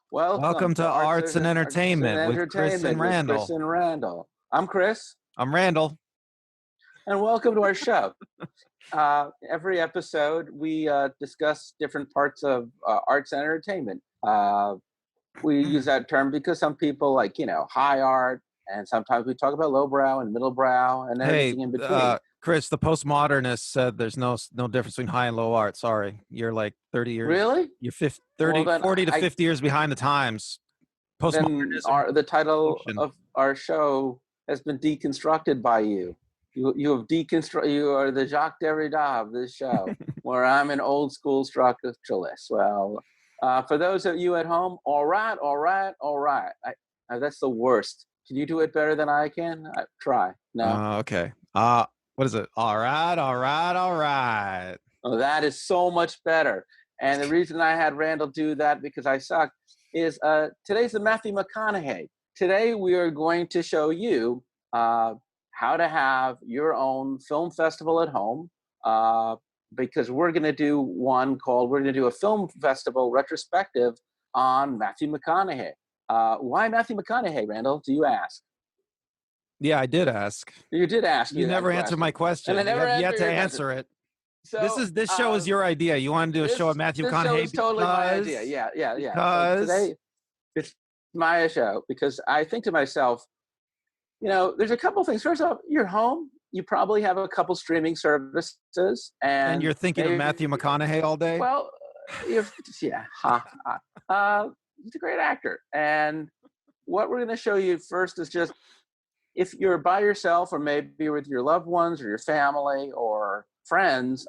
Welcome Welcome to to Arts and Arts and Entertainment with Chris Entertainment and with Chris Randall. and Randall. I'm Chris, I'm Randall. and welcome to our show. Every episode, we discuss different parts of arts and entertainment. We use that term because some people like, high art, and sometimes we talk about lowbrow and middlebrow and Hey, everything in between. Chris, the postmodernists said there's no difference between high and low art. Sorry, you're like 30 years. Really? You're Well, 40 to 50 years behind the times. then Postmodernism. the title Ocean. of our show has been deconstructed by you. You have deconstructed. You are the Jacques Derrida of this show, where I'm an old school structuralist. Well, for those of you at home, all right. That's the worst. Can you do it better than I can? Try. No. Okay. What is it? All right. Oh, that is so much better. And the reason I had Randall do that because I suck is today's the Matthew McConaughey. Today we are going to show you how to have your own film festival at home because we're going to do a film festival retrospective on Matthew McConaughey. Why Matthew McConaughey, Randall, do you ask? Yeah, I did ask. You did ask me. You never answered my question. And I You never have yet to answered your answer it. So, This show is your idea. You want to do a show of Matthew McConaughey? This show is totally my idea. Yeah. Because Today, it's my show because I think to myself, there's a couple things. First off, you're home. You probably have a couple streaming services, and you're thinking of Matthew McConaughey all day. Well, he's a great actor. And what we're going to show you first is just if you're by yourself or maybe with your loved ones or your family or friends,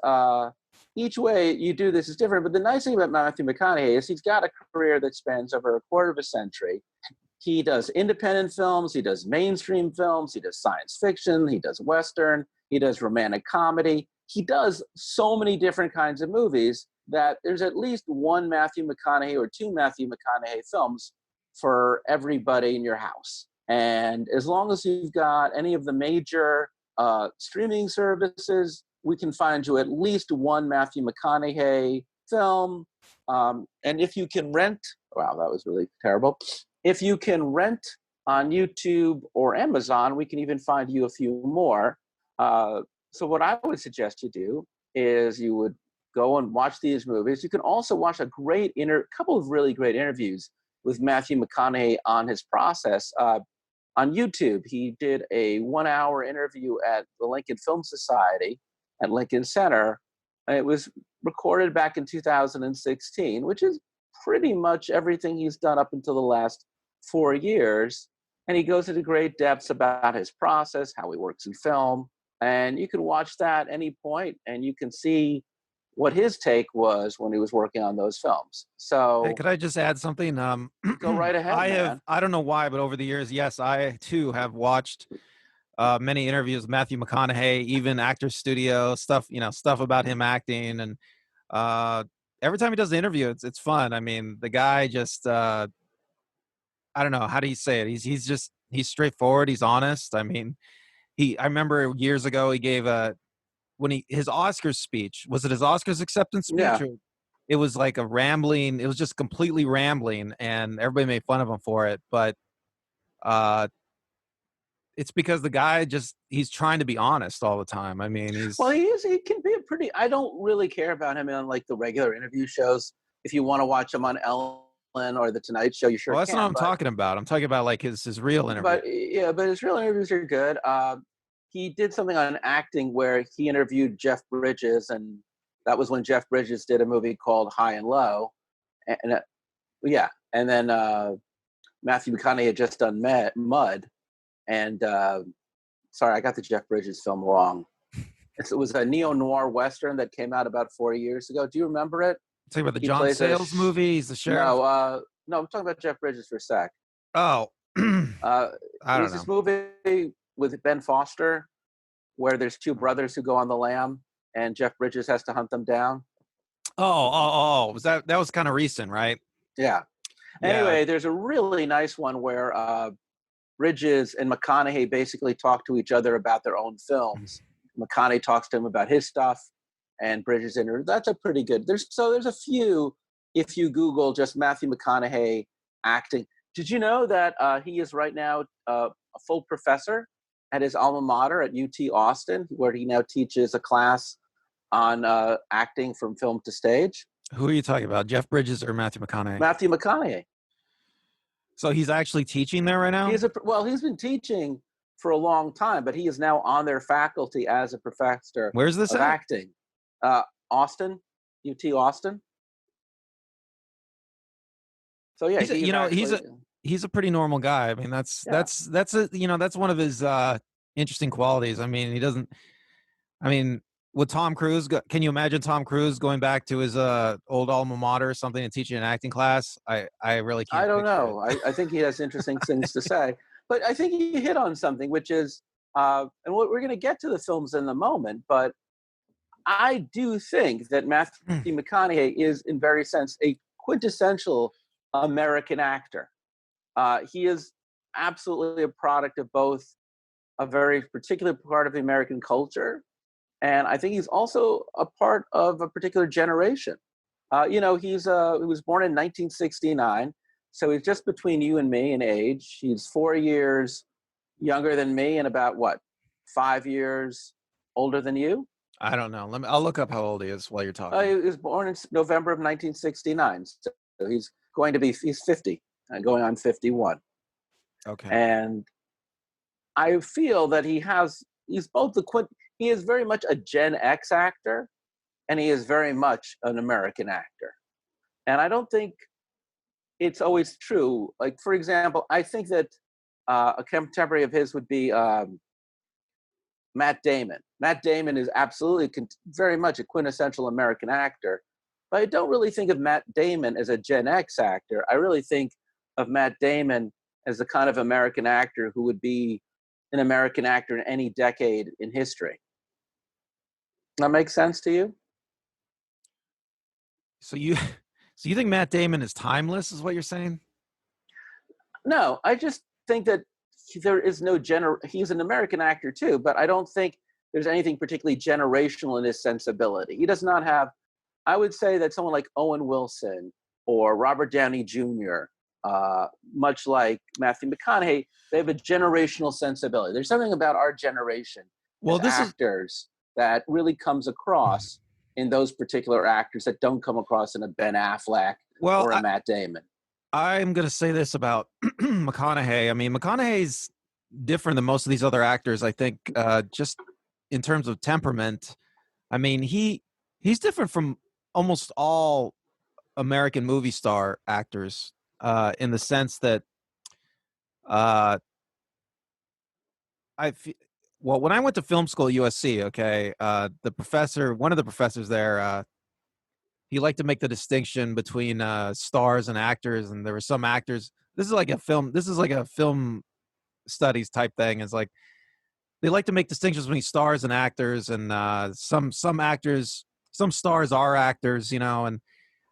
each way you do this is different. But the nice thing about Matthew McConaughey is he's got a career that spans over a quarter of a century. He does independent films, he does mainstream films, he does science fiction, he does Western, he does romantic comedy. He does so many different kinds of movies that there's at least one Matthew McConaughey or two Matthew McConaughey films for everybody in your house. And as long as you've got any of the major streaming services, we can find you at least one Matthew McConaughey film. And if you can rent, wow, that was really terrible. If you can rent on YouTube or Amazon, we can even find you a few more. So what I would suggest you do is you would go and watch these movies. You can also watch a couple of really great interviews with Matthew McConaughey on his process. On YouTube, he did a 1-hour interview at the Lincoln Film Society at Lincoln Center. It was recorded back in 2016, which is pretty much everything he's done up until the last 4 years. And he goes into great depths about his process, how he works in film. And you can watch that at any point and you can see what his take was when he was working on those films. So hey, could I just add something? Go right ahead. I don't know why, but over the years, yes, I too have watched many interviews with Matthew McConaughey, even Actors Studio stuff, stuff about him acting. And every time he does the interview, it's fun. I mean, the guy just, I don't know, how do you say it? He's straightforward. He's honest. I mean, I remember years ago, he gave his Oscars speech. Was it his Oscars acceptance speech? Yeah. It was like a rambling. It was just completely rambling, and everybody made fun of him for it. But it's because the guy he's trying to be honest all the time. I mean, he can be I don't really care about him on like the regular interview shows. If you want to watch him on Ellen or the Tonight Show, you sure well, that's can. not what I'm talking about. I'm talking about like his real interview. But his real interviews are good. He did something on acting where he interviewed Jeff Bridges, and that was when Jeff Bridges did a movie called High and Low. And then Matthew McConaughey had just done Mud. And sorry, I got the Jeff Bridges film wrong. It was a neo-noir Western that came out about 4 years ago. Do you remember it? Talking about the John Sayles movie? He's the sheriff? No, I'm talking about Jeff Bridges for a sec. Oh. I don't know. This movie with Ben Foster where there's two brothers who go on the lam and Jeff Bridges has to hunt them down. Was that was kind of recent, right? Yeah. Anyway, there's a really nice one where Bridges and McConaughey basically talk to each other about their own films. McConaughey talks to him about his stuff, and Bridges that's a pretty good. There's a few. If you Google just Matthew McConaughey acting. Did you know that he is right now a full professor at his alma mater at UT Austin, where he now teaches a class on acting from film to stage? Who are you talking about? Jeff Bridges or Matthew McConaughey? Matthew McConaughey. So he's actually teaching there right now? He's been teaching for a long time, but he is now on their faculty as a professor Where's this of at? acting. Austin, UT Austin. So yeah, he's a pretty normal guy. I mean, that's one of his interesting qualities. I mean, with Tom Cruise, can you imagine Tom Cruise going back to his old alma mater or something and teaching an acting class? I really can't. I don't know. I think he has interesting things to say, but I think he hit on something, which is, and we're going to get to the films in a moment, but I do think that Matthew McConaughey is, in very sense, a quintessential American actor. He is absolutely a product of both a very particular part of the American culture, and I think he's also a part of a particular generation. He was born in 1969, so he's just between you and me in age. He's 4 years younger than me and about 5 years older than you? I don't know. I'll look up how old he is while you're talking. He was born in November of 1969, so he's 50, going on 51. Okay. And I feel that he is very much a Gen X actor, and he is very much an American actor. And I don't think it's always true. Like, for example, I think that a contemporary of his would be Matt Damon. Matt Damon is absolutely very much a quintessential American actor, but I don't really think of Matt Damon as a Gen X actor. I really think of Matt Damon as the kind of American actor who would be an American actor in any decade in history. That makes sense to you? So you think Matt Damon is timeless, is what you're saying? No, I just think that there is no he's an American actor too, but I don't think there's anything particularly generational in his sensibility. He does not have, I would say that someone like Owen Wilson or Robert Downey Jr., much like Matthew McConaughey, they have a generational sensibility. There's something about our generation as actors that really comes across in those particular actors that don't come across in a Ben Affleck or a Matt Damon. I'm going to say this about McConaughey. I mean, McConaughey's different than most of these other actors, I think, just in terms of temperament. I mean, he's different from almost all American movie star actors in the sense that when I went to film school at USC, okay, one of the professors there, he liked to make the distinction between stars and actors, and there were some actors. This is like a film studies type thing. It's like they like to make distinctions between stars and actors, and some stars are actors, and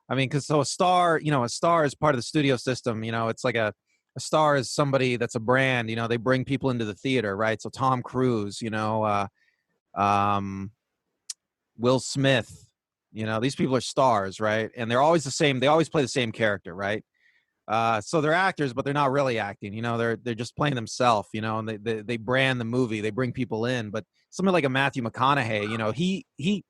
I mean, because a star is part of the studio system. It's like a star is somebody that's a brand. They bring people into the theater, right? So Tom Cruise, Will Smith. These people are stars, right? And they're always the same. They always play the same character, right? So they're actors, but they're not really acting. They're just playing themselves. And they brand the movie. They bring people in. But somebody like a Matthew McConaughey, he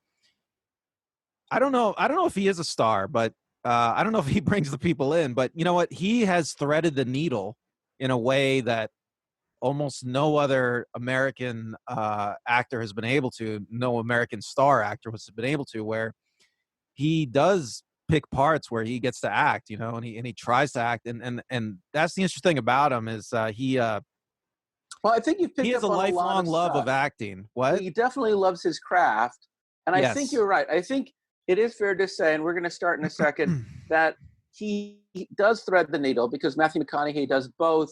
I don't know if he is a star, but I don't know if he brings the people in. But you know what? He has threaded the needle in a way that almost no other American actor has been able to. No American star actor has been able to, where he does pick parts where he gets to act, and he tries to act, and that's the interesting thing about him is he. Well, I think you've picked he has up a on lifelong a lot love stuff. of acting. What? He definitely loves his craft, and Yes. I think you're right. I think it is fair to say, and we're going to start in a second, that he does thread the needle because Matthew McConaughey does both.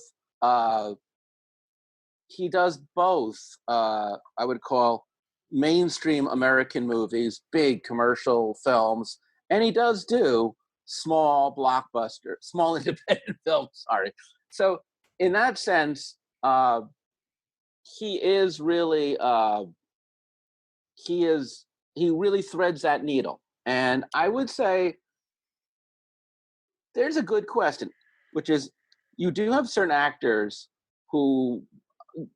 He does both. I would call mainstream American movies, big commercial films, and he does do small independent films. Sorry. So in that sense, he is really he really threads that needle. And I would say there's a good question. which is you do have certain actors who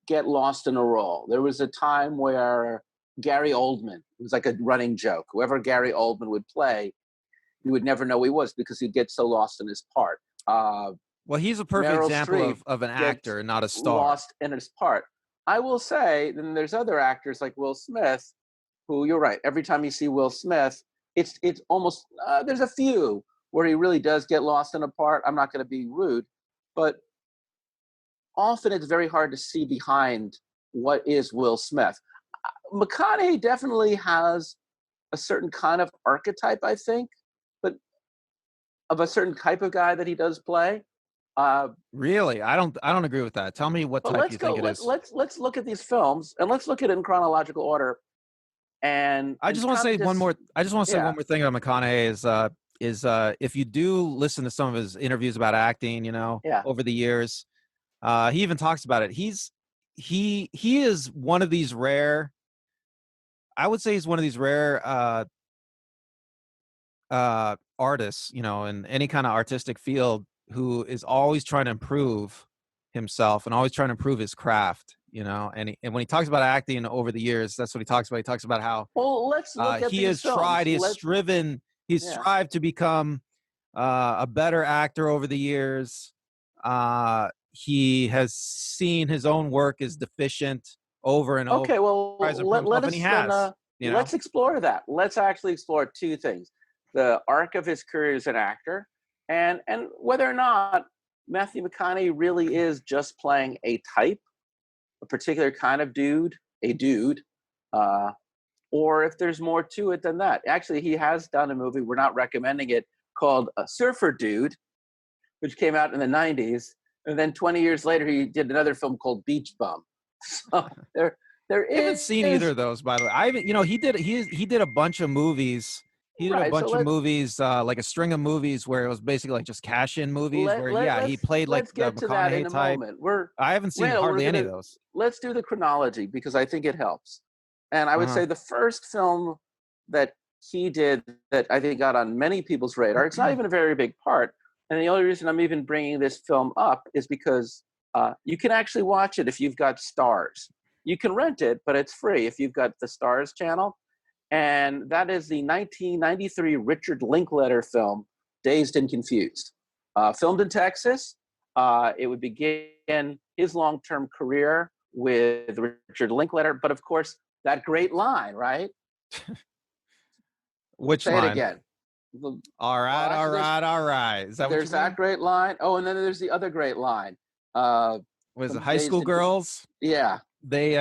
get lost in a role. There was a time where Gary Oldman, it was like a running joke. Whoever Gary Oldman would play, you would never know who he was because he'd get so lost in his part. Well, he's a perfect Meryl example Streep of an gets actor, not a star. lost in his part. I will say, then there's other actors like Will Smith, who you're right. Every time you see Will Smith, it's almost there's a few where he really does get lost in a part. I'm not going to be rude, but often it's very hard to see behind what is Will Smith. McConaughey definitely has a certain kind of archetype, I think, but of a certain type of guy that he does play. Really, I don't agree with that. Tell me what But type let's you go. think it is. Let's look at these films and let's look at it in chronological order. And I just want to say one more. I just want to say yeah. one more thing about McConaughey is if you do listen to some of his interviews about acting, Yeah. over the years, he even talks about it. He is one of these rare. I would say he's one of these rare artists, in any kind of artistic field, who is always trying to improve himself and always trying to improve his craft. And when he talks about acting over the years, that's what he talks about. He talks about how let's look at he these has films. tried, he's strived to become a better actor over the years. He has seen his own work as deficient over and over. Okay, well, let us then, let's explore that. Let's actually explore two things: the arc of his career as an actor, and whether or not Matthew McConaughey really is just playing a type, a particular kind of dude, or if there's more to it than that. Actually, he has done a movie, we're not recommending it, called Surfer Dude, which came out in the 90s. And then 20 years later, he did another film called Beach Bum. So there I haven't seen either of those, by the way. I haven't, he did a bunch of movies. He did a bunch of movies, like a string of movies where it was basically like just cash-in movies he played like the McConaughey type. I haven't seen hardly any of those. Let's do the chronology because I think it helps. And I would say the first film that he did that I think got on many people's radar, it's not even a very big part. And the only reason I'm even bringing this film up is because you can actually watch it if you've got Stars. You can rent it, but it's free if you've got the Stars channel. And that is the 1993 Richard Linklater film, Dazed and Confused. Filmed in Texas. It would begin his long-term career with Richard Linklater. But of course, that great line, right? Which Say line? it again. All right. Is that there's that great line? Oh, and then there's the other great line. Was it High School Girls? Yeah. They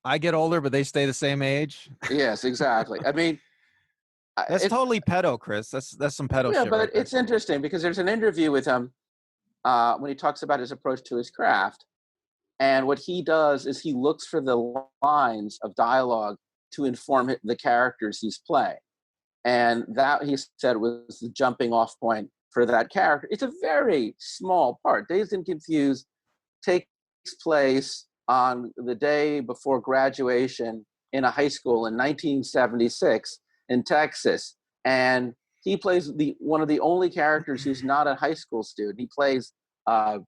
I get older, but they stay the same age. Yes, exactly. I mean, that's totally pedo, Chris. That's some pedo shit. Yeah, but right it's interesting because there's an interview with him when he talks about his approach to his craft, and what he does is he looks for the lines of dialogue to inform the characters he's playing. And that, he said, was the jumping off point for that character. It's a very small part. Dazed and Confused takes place on the day before graduation in a high school in 1976 in Texas. And he plays one of the only characters who's not a high school student. He plays, what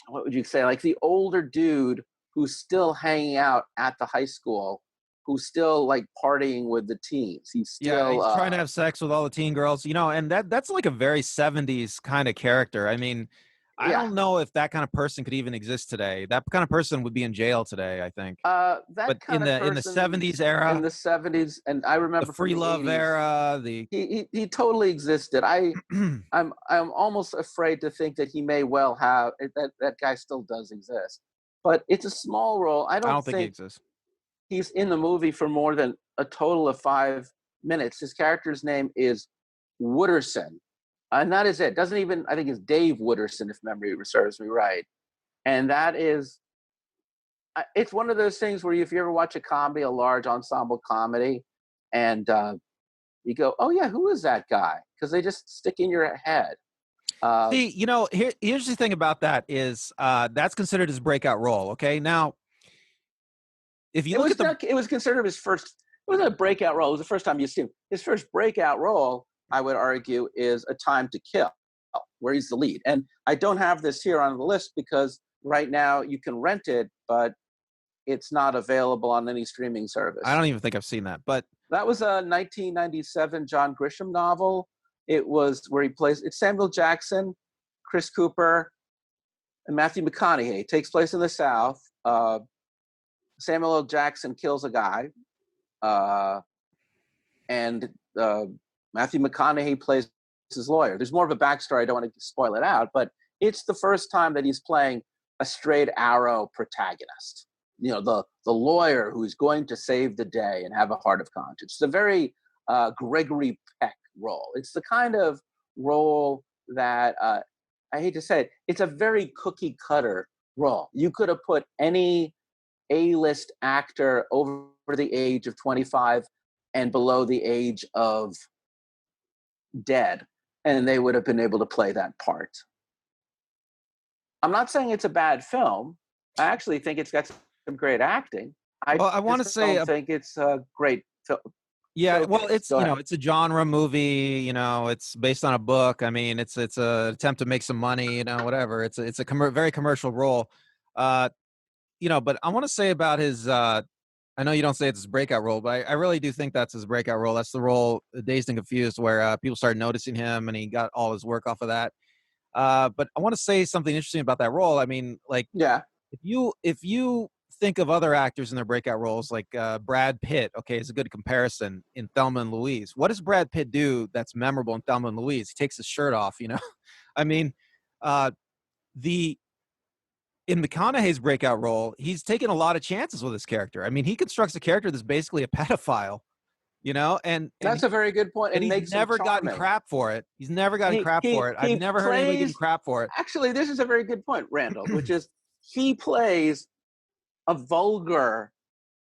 would you say, like the older dude who's still hanging out at the high school, who's still like partying with the teens. He's still he's trying to have sex with all the teen girls, and that's like a very 70s kind of character. I mean, I don't know if that kind of person could even exist today. That kind of person would be in jail today, I think. But in the 70s era, in the 70s, and I remember the free love 80s, era, he totally existed. I'm almost afraid to think that he may well have that guy still does exist, but it's a small role. I don't think he exists. He's in the movie for more than a total of 5 minutes. His character's name is Wooderson. And that is it. Doesn't even, I think it's Dave Wooderson, if memory serves me right. And that is, it's one of those things where if you ever watch a comedy, a large ensemble comedy, and you go, oh yeah, who is that guy? Because they just stick in your head. See, here's the thing about that is that's considered his breakout role. Okay, now, if you look at it was considered his first. It wasn't a breakout role. It was the first time you see him. His first breakout role, I would argue, is A Time to Kill, where he's the lead. And I don't have this here on the list because right now you can rent it, but it's not available on any streaming service. I don't even think I've seen that, but that was a 1997 John Grisham novel. It was where he plays, it's Samuel Jackson, Chris Cooper, and Matthew McConaughey. It takes place in the South. Samuel L. Jackson kills a guy, and Matthew McConaughey plays his lawyer. There's more of a backstory. I don't want to spoil it out, but it's the first time that he's playing a straight arrow protagonist. You know, the lawyer who's going to save the day and have a heart of conscience. It's a very Gregory Peck role. It's the kind of role that, I hate to say it, it's a very cookie cutter role. You could have put any A-list actor over the age of 25 and below the age of dead, and they would have been able to play that part. I'm not saying it's a bad film. I actually think it's got some great acting. I want to say, don't think it's a great film. Yeah, well, it's it's a genre movie. It's based on a book. I mean, it's a attempt to make some money. Whatever. It's a very commercial role. But I want to say about his. I know you don't say it's his breakout role, but I really do think that's his breakout role. That's the role, Dazed and Confused, where people started noticing him, and he got all his work off of that. But I want to say something interesting about that role. I mean, like, if you think of other actors in their breakout roles, like Brad Pitt, okay, is a good comparison in Thelma and Louise. What does Brad Pitt do that's memorable in Thelma and Louise? He takes his shirt off, I mean, in McConaughey's breakout role, he's taken a lot of chances with his character. I mean, he constructs a character that's basically a pedophile, and that's a very good point. And he's never gotten crap for it. He's never gotten crap for it. I've never heard anybody getting crap for it. Actually, this is a very good point, Randall, which is he plays a vulgar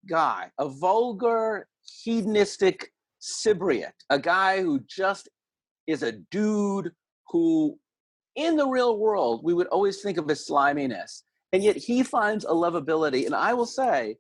guy, a vulgar, hedonistic Cypriot, a guy who just is a dude who, in the real world, we would always think of as sliminess. And yet he finds a lovability. And I will say,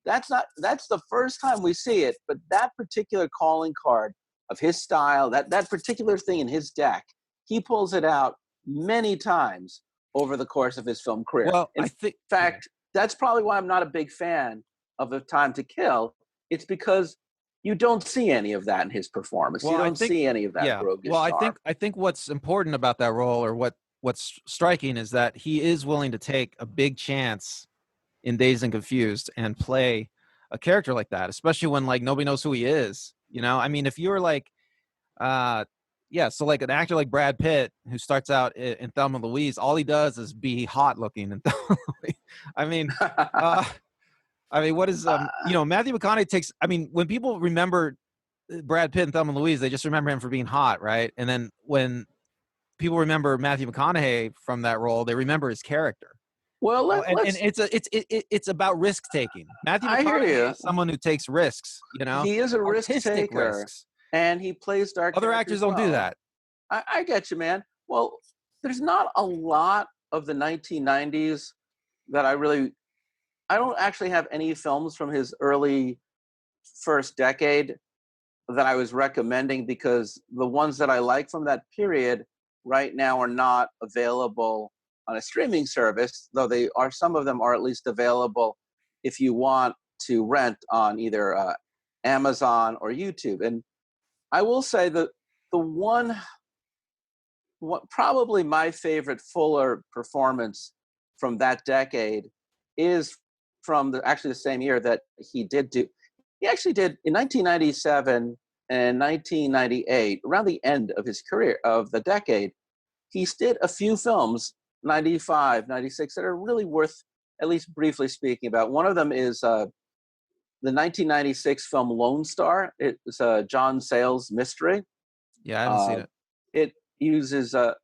that's the first time we see it, but that particular calling card of his style, that particular thing in his deck, he pulls it out many times over the course of his film career. Well, in fact, that's probably why I'm not a big fan of A Time to Kill. It's because you don't see any of that in his performance. Well, you don't see any of that roguish star. I think what's important about that role, or what's striking, is that he is willing to take a big chance in Dazed and Confused and play a character like that, especially when like nobody knows who he is. I mean, if you're like, so like an actor like Brad Pitt, who starts out in Thelma and Louise, all he does is be hot looking in Thelma and Louise. I mean, what is Matthew McConaughey takes? I mean, when people remember Brad Pitt and Thelma and Louise, they just remember him for being hot, right? And then when people remember Matthew McConaughey from that role, they remember his character. Well, and it's about risk taking. Matthew McConaughey is someone who takes risks. He is a risk taker, and he plays dark. Other actors don't do that. I get you, man. Well, there's not a lot of the 1990s that I don't actually have any films from his early first decade that I was recommending, because the ones that I like from that period right now are not available on a streaming service, though some of them are at least available if you want to rent on either Amazon or YouTube. And I will say that probably my favorite fuller performance from that decade is from the same year that he actually did in 1997 and 1998, around the end of his career, of the decade. He did a few films, 95, 96, that are really worth at least briefly speaking about. One of them is the 1996 film Lone Star. It's John Sayles' mystery. Yeah, I haven't seen it.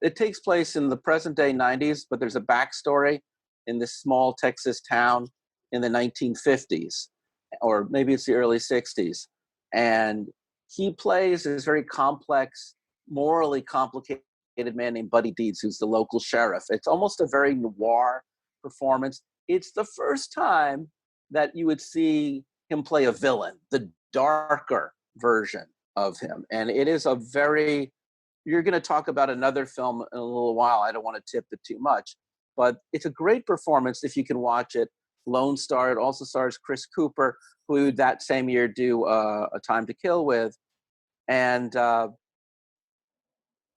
It takes place in the present day 90s, but there's a backstory in this small Texas town in the 1950s, or maybe it's the early 60s. And he plays this very complex, morally complicated man named Buddy Deeds, who's the local sheriff. It's almost a very noir performance. It's the first time that you would see him play a villain, the darker version of him. And it is a very you're going to talk about another film in a little while. I don't want to tip it too much, but it's a great performance if you can watch it. Lone Star. It also stars Chris Cooper, who would that same year do A Time to Kill with, and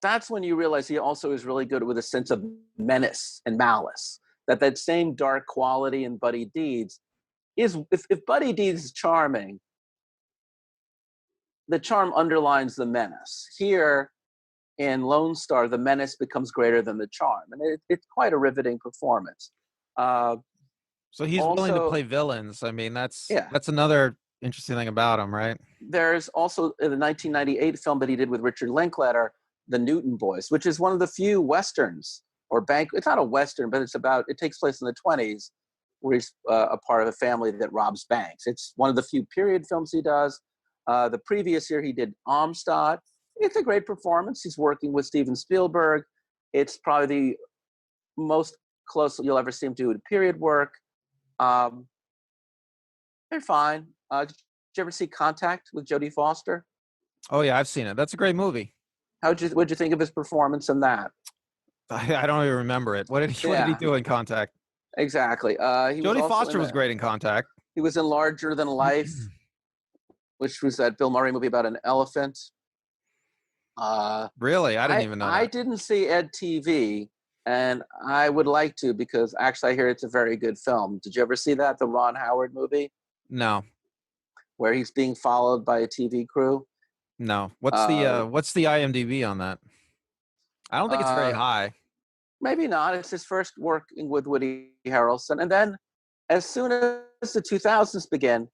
that's when you realize he also is really good with a sense of menace and malice. That same dark quality in Buddy Deeds is, if Buddy Deeds is charming, the charm underlines the menace. Here in Lone Star, the menace becomes greater than the charm, and it's quite a riveting performance. So he's also, willing to play villains. I mean, that's Yeah. that's another interesting thing about him, right? There's also the 1998 film that he did with Richard Linklater, The Newton Boys, which is one of the few westerns it's not a western, but it takes place in the 20s, where he's a part of a family that robs banks. It's one of the few period films he does. The previous year he did Amistad. It's a great performance. He's working with Steven Spielberg. It's probably the most close you'll ever see him do period work. They're fine. Did you ever see Contact with Jodie Foster? Oh yeah, I've seen it. That's a great movie. What'd you think of his performance in that? I don't even remember it. What did he do in Contact? Exactly. Jodie Foster was great in Contact. He was in Larger Than Life, which was that Bill Murray movie about an elephant. Really? I didn't even know that. I didn't see Ed TV, and I would like to, because actually I hear it's a very good film. Did you ever see that, the Ron Howard movie? No. Where he's being followed by a TV crew? No. What's the IMDb on that? I don't think it's very high. Maybe not. It's his first working with Woody Harrelson. And then as soon as the 2000s began,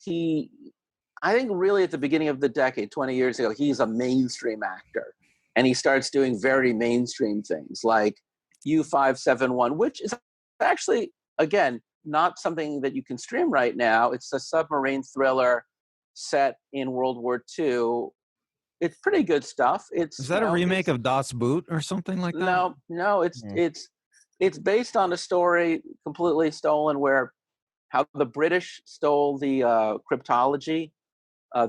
I think really at the beginning of the decade, 20 years ago, he's a mainstream actor. And he starts doing very mainstream things like U571, which is actually, again, not something that you can stream right now. It's a submarine thriller set in World War II. It's pretty good stuff. Is that a remake of Das Boot or something like that? No. It's based on a story completely stolen, where how the British stole the cryptology,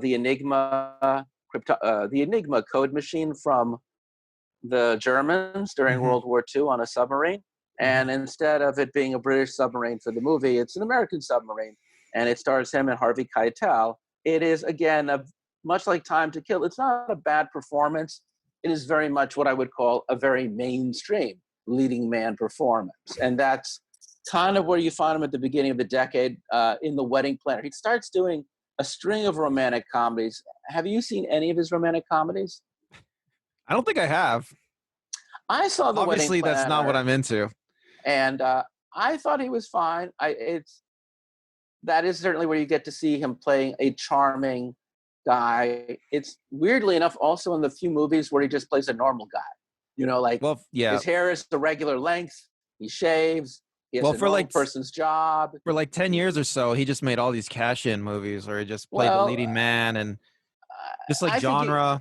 the Enigma code machine from the Germans during World War II on a submarine. And instead of it being a British submarine for the movie, it's an American submarine, and it stars him and Harvey Keitel. It is, again, much like Time to Kill. It's not a bad performance. It is very much what I would call a very mainstream leading man performance. And that's kind of where you find him at the beginning of the decade in The Wedding Planner. He starts doing a string of romantic comedies. Have you seen any of his romantic comedies? I don't think I have. I saw The Wedding Planner. Obviously, that's not what I'm into. And I thought he was fine. That is certainly where you get to see him playing a charming guy. It's weirdly enough also in the few movies where he just plays a normal guy. His hair is the regular length. He shaves. He has a normal person's job. For like 10 years or so, he just made all these cash-in movies where he just played the leading man and just like genre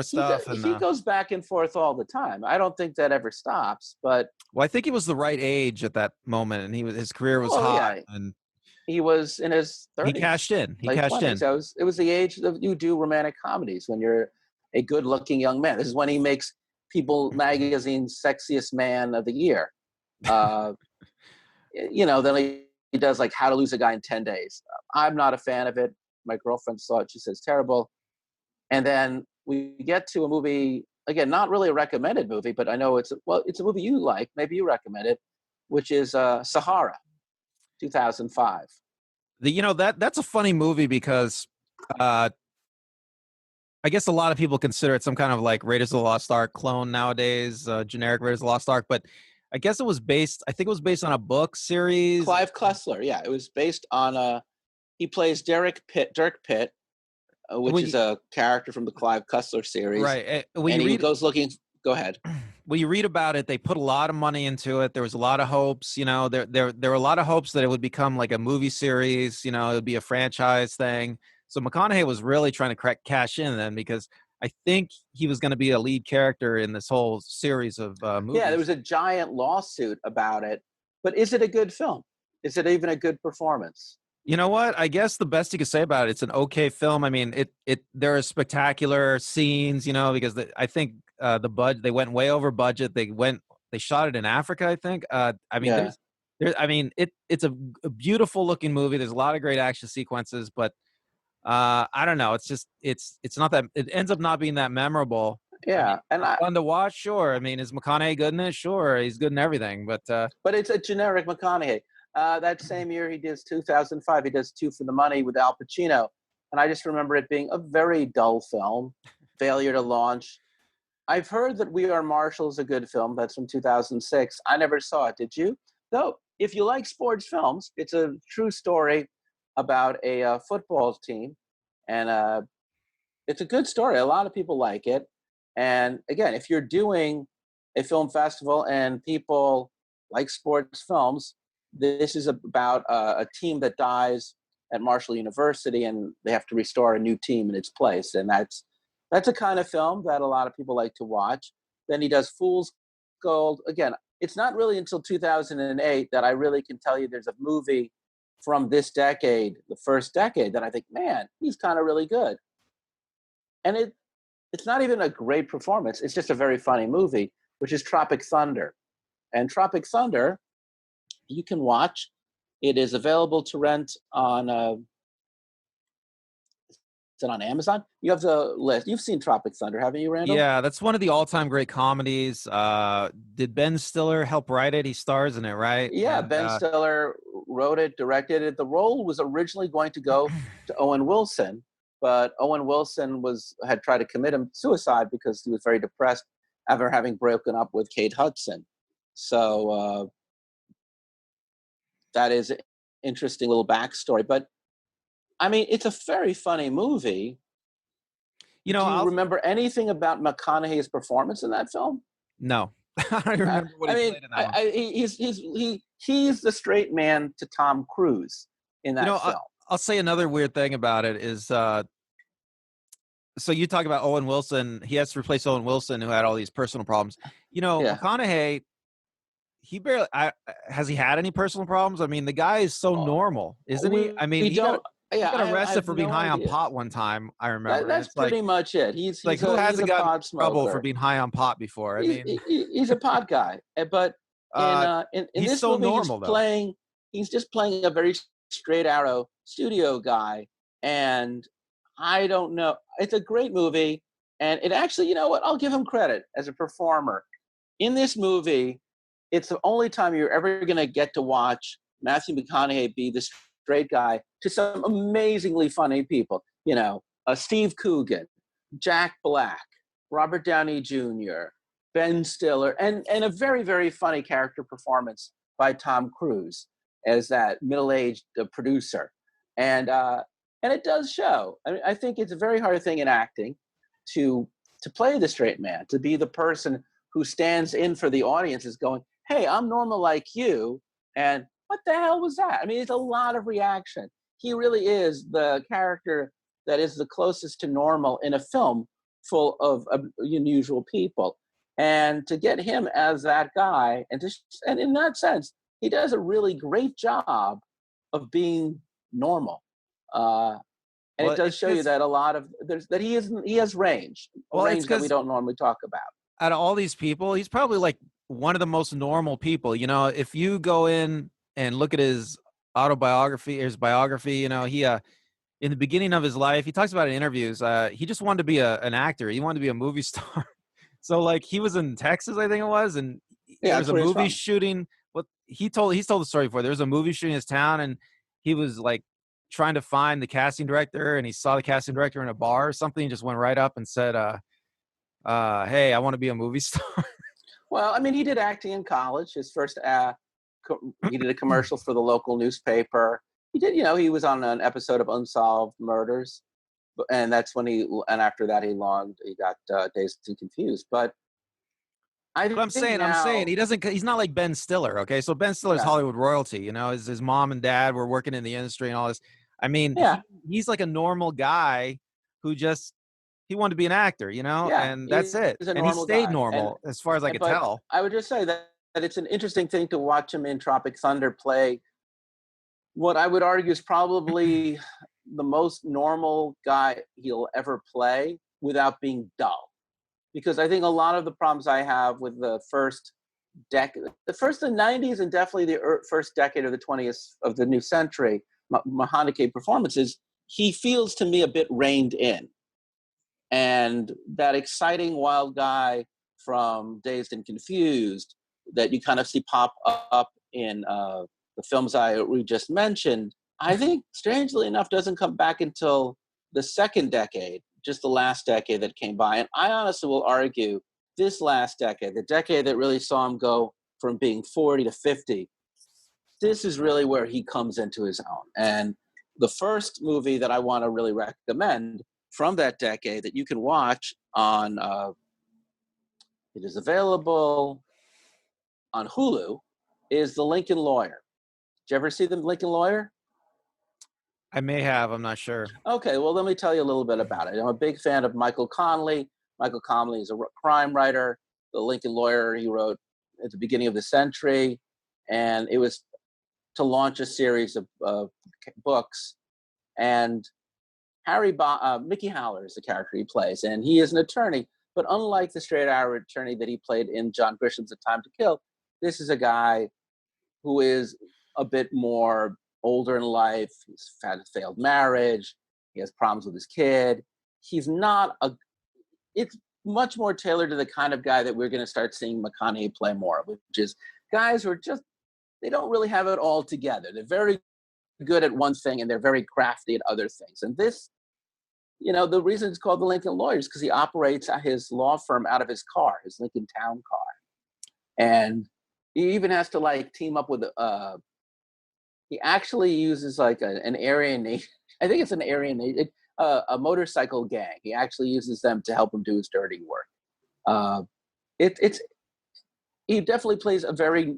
stuff. He goes back and forth all the time. I don't think that ever stops. But I think he was the right age at that moment, and his career was hot. Yeah. And he was in his 30s. He cashed in. So it was the age that you do romantic comedies when you're a good-looking young man. This is when he makes People Magazine's Sexiest Man of the Year. Then he does like How to Lose a Guy in 10 Days. I'm not a fan of it. My girlfriend saw it. She says terrible. And then we get to a movie, again, not really a recommended movie, but I know it's a movie you like. Maybe you recommend it, which is Sahara, 2005. That's a funny movie because I guess a lot of people consider it some kind of like Raiders of the Lost Ark clone nowadays, generic Raiders of the Lost Ark. But I guess it was based on a book series. Clive Cussler, yeah. It was based on he plays Dirk Pitt, which is a character from the Clive Cussler series. Right. He goes looking. Go ahead. When you read about it, they put a lot of money into it. There was a lot of hopes. There were a lot of hopes that it would become like a movie series. It would be a franchise thing. So McConaughey was really trying to cash in then, because I think he was going to be a lead character in this whole series of movies. Yeah, there was a giant lawsuit about it. But is it a good film? Is it even a good performance? You know what? I guess the best you could say about it, it's an okay film. I mean, there are spectacular scenes, because I think the budget. They went way over budget. They shot it in Africa, I think. I mean, Yeah. it's a beautiful looking movie. There's a lot of great action sequences, but I don't know. It's just it's not that it ends up not being that memorable. I mean, Yeah, and it's fun to watch, sure. I mean, is McConaughey good in it? Sure, he's good in everything. But but it's a generic McConaughey. That same year, he does 2005. He does Two for the Money with Al Pacino, and I just remember it being a very dull film, failure to launch. I've heard that We Are Marshall is a good film. That's from 2006. I never saw it. Did you? Though, if you like sports films, it's a true story about a football team, and it's a good story. A lot of people like it. And again, if you're doing a film festival and people like sports films, this is about a team that dies at Marshall University, and they have to restore a new team in its place. And that's a kind of film that a lot of people like to watch. Then he does Fool's Gold. Again, it's not really until 2008 that I really can tell you there's a movie from this decade, the first decade, that I think, man, he's kind of really good. And it's not even a great performance. It's just a very funny movie, which is Tropic Thunder. And Tropic Thunder, you can watch. It is available to rent on is it on Amazon? You have the list. You've seen Tropic Thunder, haven't you, Randall? yeah, that's one of the all-time great comedies. Did Ben Stiller help write it? He stars in it, right? Yeah, And Ben Stiller wrote it, directed it. The role was originally going to go to Owen Wilson, but Owen Wilson had tried to commit suicide because he was very depressed after having broken up with Kate Hudson. So that is an interesting little backstory. But I mean, it's a very funny movie. you Do know, you I'll remember anything about McConaughey's performance in that film? no, I don't remember what I he mean, played in that one. he's the straight man to Tom Cruise in You that know, film. I'll say another weird thing about it is, so you talk about Owen Wilson. He has to replace Owen Wilson, who had all these personal problems. You know, Yeah. McConaughey, he barely has he had any personal problems? I mean, the guy is so normal, isn't he? I mean, We don't. he Yeah, got I arrested have for being no high on idea. pot one time. I remember. And That's it's like, pretty much it. like who He's hasn't a gotten pod in trouble for smoker. being high on pot before? I mean, He's a pod guy. But in he's this so movie, normal though. he's just playing a very straight arrow studio guy. And I don't know. It's a great movie. And it actually, you know what? I'll give him credit as a performer. In this movie, it's the only time you're ever going to get to watch Matthew McConaughey be the straight guy to some amazingly funny people. You know, Steve Coogan, Jack Black, Robert Downey Jr., Ben Stiller, and a very, very funny character performance by Tom Cruise as that middle-aged producer. And it does show. I mean, I think it's a very hard thing in acting to play the straight man, to be the person who stands in for the audience is going, hey, I'm normal like you, and what the hell was that? I mean, it's a lot of reaction. He really is the character that is the closest to normal in a film full of unusual people. And to get him as that guy, and in that sense, he does a really great job of being normal. And it does show you that a lot of that he has range, range that we don't normally talk about. Out of all these people, he's probably like one of the most normal people. You know, if you go in and look at his autobiography, his biography, you know, he in the beginning of his life, he talks about it in interviews. He just wanted to be an actor. He wanted to be a movie star. So like he was in Texas, I think it was, and there was a movie shooting. He's told the story before. There was a movie shooting in his town, and he was like trying to find the casting director, and he saw the casting director in a bar or something. He just went right up and said, hey, I want to be a movie star. Well, I mean, he did acting in college. His first, he did a commercial for the local newspaper. He did, you know, he was on an episode of Unsolved Murders, and that's when and after that he got Dazed and Confused. But I'm saying he's not like Ben Stiller. Okay, so Ben Stiller's Hollywood royalty. You know, his mom and dad were working in the industry and all this. I mean, he's like a normal guy who just he wanted to be an actor, you know, and that's it. And he stayed normal as far as I could tell. I would just say that it's an interesting thing to watch him in Tropic Thunder play what I would argue is probably the most normal guy he'll ever play without being dull. because I think a lot of the problems I have with the first decade, the first of the 90s and definitely the first decade of the 20th of the new century, McConaughey performances, he feels to me a bit reined in. And that exciting wild guy from Dazed and Confused that you kind of see pop up in the films we just mentioned, I think, strangely enough, doesn't come back until the second decade, just the last decade that came by. And I honestly will argue this last decade, the decade that really saw him go from being 40 to 50, this is really where he comes into his own. And the first movie that I want to really recommend from that decade that you can watch on, it is available on Hulu, is The Lincoln Lawyer. Did you ever see The Lincoln Lawyer? I may have. I'm not sure. Okay, well, let me tell you a little bit about it. I'm a big fan of Michael Connelly. Michael Connelly is a crime writer. The Lincoln Lawyer he wrote at the beginning of the century, and it was to launch a series of books. And Mickey Haller is the character he plays, and he is an attorney. But unlike the straight-arrow attorney that he played in John Grisham's A Time to Kill, this is a guy who is a bit more older in life. He's had a failed marriage. He has problems with his kid. He's not it's much more tailored to the kind of guy that we're going to start seeing McConaughey play more of, which is guys who are just, they don't really have it all together. They're very good at one thing and they're very crafty at other things. And this, the reason it's called The Lincoln Lawyer is because he operates his law firm out of his car, his Lincoln Town car. And he even has to team up with, he actually uses an Aryan, I think it's an Aryan, a motorcycle gang. He actually uses them to help him do his dirty work. He definitely plays a very,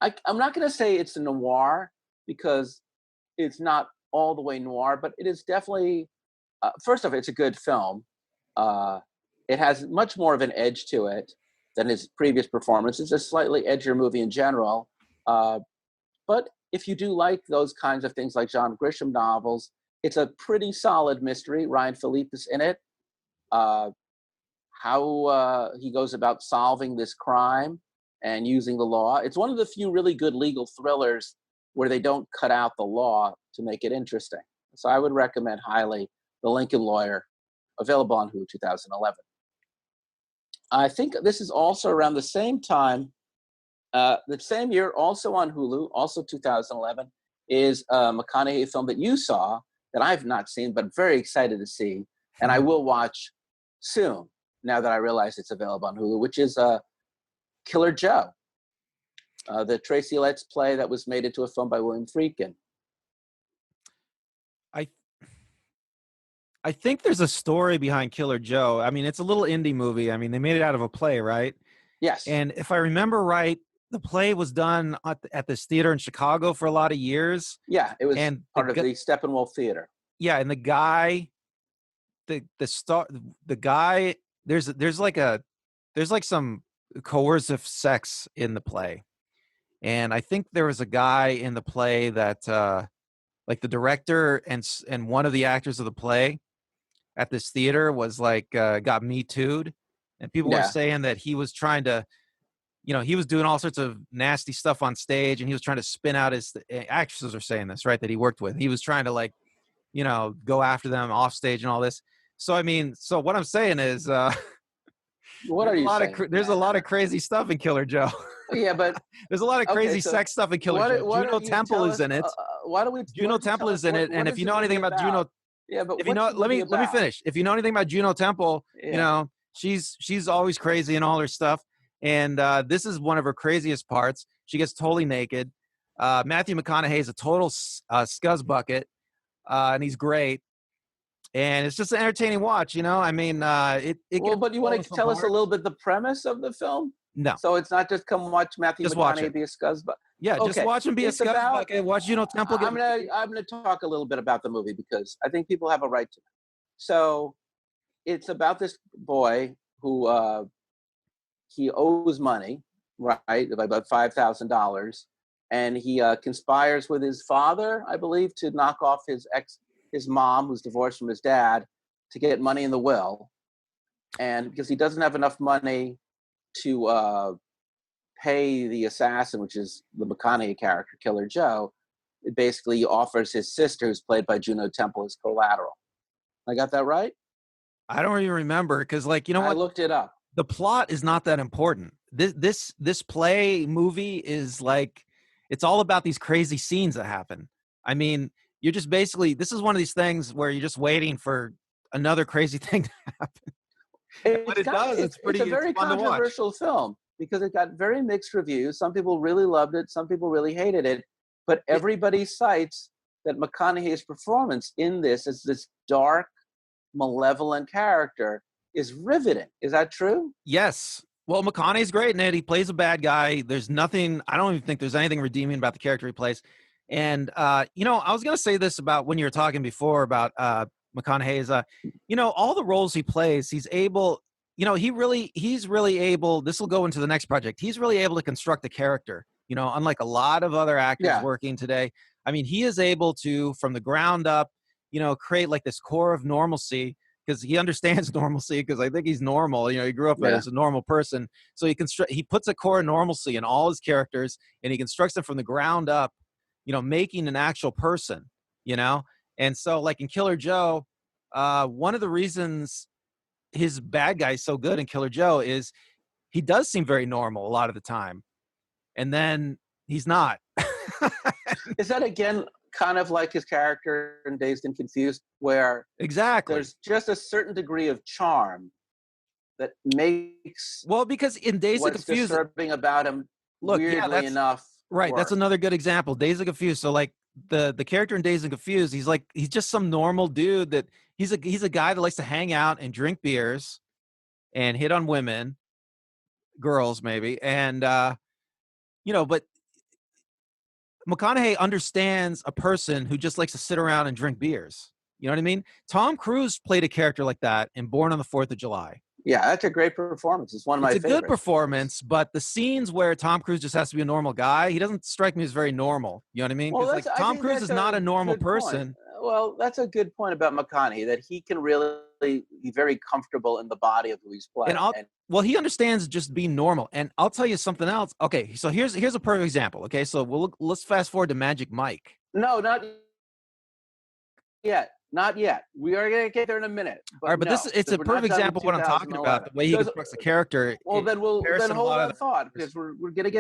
I'm not going to say it's a noir because it's not all the way noir, but it is definitely, first off, it's a good film. It has much more of an edge to it than his previous performance. It's a slightly edgier movie in general. But if you do like those kinds of things like John Grisham novels, it's a pretty solid mystery. Ryan Phillippe is in it. How he goes about solving this crime and using the law. It's one of the few really good legal thrillers where they don't cut out the law to make it interesting. So I would recommend highly The Lincoln Lawyer, available on Hulu, 2011. I think this is also around the same time, the same year, also on Hulu, also 2011, is a McConaughey film that you saw that I've not seen, but very excited to see. And I will watch soon, now that I realize it's available on Hulu, which is Killer Joe, the Tracy Letts play that was made into a film by William Friedkin. I think there's a story behind Killer Joe. I mean, it's a little indie movie. I mean, they made it out of a play, right? Yes. And if I remember right, the play was done at this theater in Chicago for a lot of years. Yeah, it was part of the Steppenwolf Theater. Yeah, and the guy, the guy, there's like some coercive sex in the play, and I think there was a guy in the play that like the director and one of the actors of the play at this theater was got Me Too'd, and people were saying that he was trying to, he was doing all sorts of nasty stuff on stage, and he was trying to spin out his actresses are saying this, right, that he worked with. He was trying to go after them off stage and all this. So I mean, so what I'm saying is, what are you saying? There's a lot of crazy stuff in Killer Joe. Yeah, but there's a lot of crazy sex stuff in Killer Joe. Juno Temple is in it. Why do we? Juno Temple is in it, and if you know anything about Juno, yeah, but if you know, let me finish. If you know anything about Juno Temple, she's always crazy in all her stuff, and this is one of her craziest parts. She gets totally naked. Matthew McConaughey is a total scuzz bucket, and he's great. And it's just an entertaining watch, I mean, but you want to tell us a little bit the premise of the film? No. So it's not just come watch Matthew McConaughey be a scuzzbucket. Yeah, just watch him be a scuzzbucket. Watch Juno Temple. I'm gonna talk a little bit about the movie because I think people have a right to. So it's about this boy who he owes money, right, about $5,000, and he conspires with his father, I believe, to knock off his mom, who's divorced from his dad, to get money in the will. and because he doesn't have enough money to pay the assassin, which is the McConaughey character, Killer Joe, it basically offers his sister, who's played by Juno Temple, as collateral. I got that right? I don't even remember because, like, you know I what? looked it up. The plot is not that important. This play movie is like, it's all about these crazy scenes that happen. I mean, you're just basically, this is one of these things where you're just waiting for another crazy thing to happen. And when it does, it's a very fun to watch. controversial film because it got very mixed reviews. Some people really loved it. Some people really hated it. But everybody cites that McConaughey's performance in this as this dark, malevolent character is riveting. Is that true? Yes. Well, McConaughey's great in it. He plays a bad guy. There's nothing, I don't even think there's anything redeeming about the character he plays. And, you know, I was going to say this about when you were talking before about McConaughey is, you know, all the roles he plays, he's able, you know, he's really able, this will go into the next project. He's really able to construct a character, you know, unlike a lot of other actors working today. I mean, he is able to, from the ground up, you know, create like this core of normalcy, because he understands normalcy, because I think he's normal. You know, he grew up as a normal person. So he puts a core of normalcy in all his characters, and he constructs them from the ground up, you know, making an actual person, you know? And so like in Killer Joe, one of the reasons his bad guy is so good in Killer Joe is he does seem very normal a lot of the time. And then he's not. Is that again kind of like his character in Dazed and Confused, where there's just a certain degree of charm that makes because in Dazed and Confused, what's disturbing about him, weirdly enough, right? That's another good example. Dazed and Confused. So like the character in Dazed and Confused, he's just some normal dude that he's a guy that likes to hang out and drink beers and hit on women, girls maybe, and you know, but McConaughey understands a person who just likes to sit around and drink beers. You know what I mean? Tom Cruise played a character like that in Born on the 4th of July. Yeah, that's a great performance. It's one of my favorites. It's a good performance, but the scenes where Tom Cruise just has to be a normal guy, he doesn't strike me as very normal. You know what I mean? Because like Tom Cruise is not a normal person. Well, that's a good point about McConaughey, that he can really be very comfortable in the body of who he's playing. Well, he understands just being normal. And I'll tell you something else. Okay, so here's a perfect example. Okay, so let's fast forward to Magic Mike. No, not yet. Not yet. We are going to get there in a minute. All right, but it's a perfect example of what I'm talking about. The way he constructs the character. Well, then hold that thought, because we're going to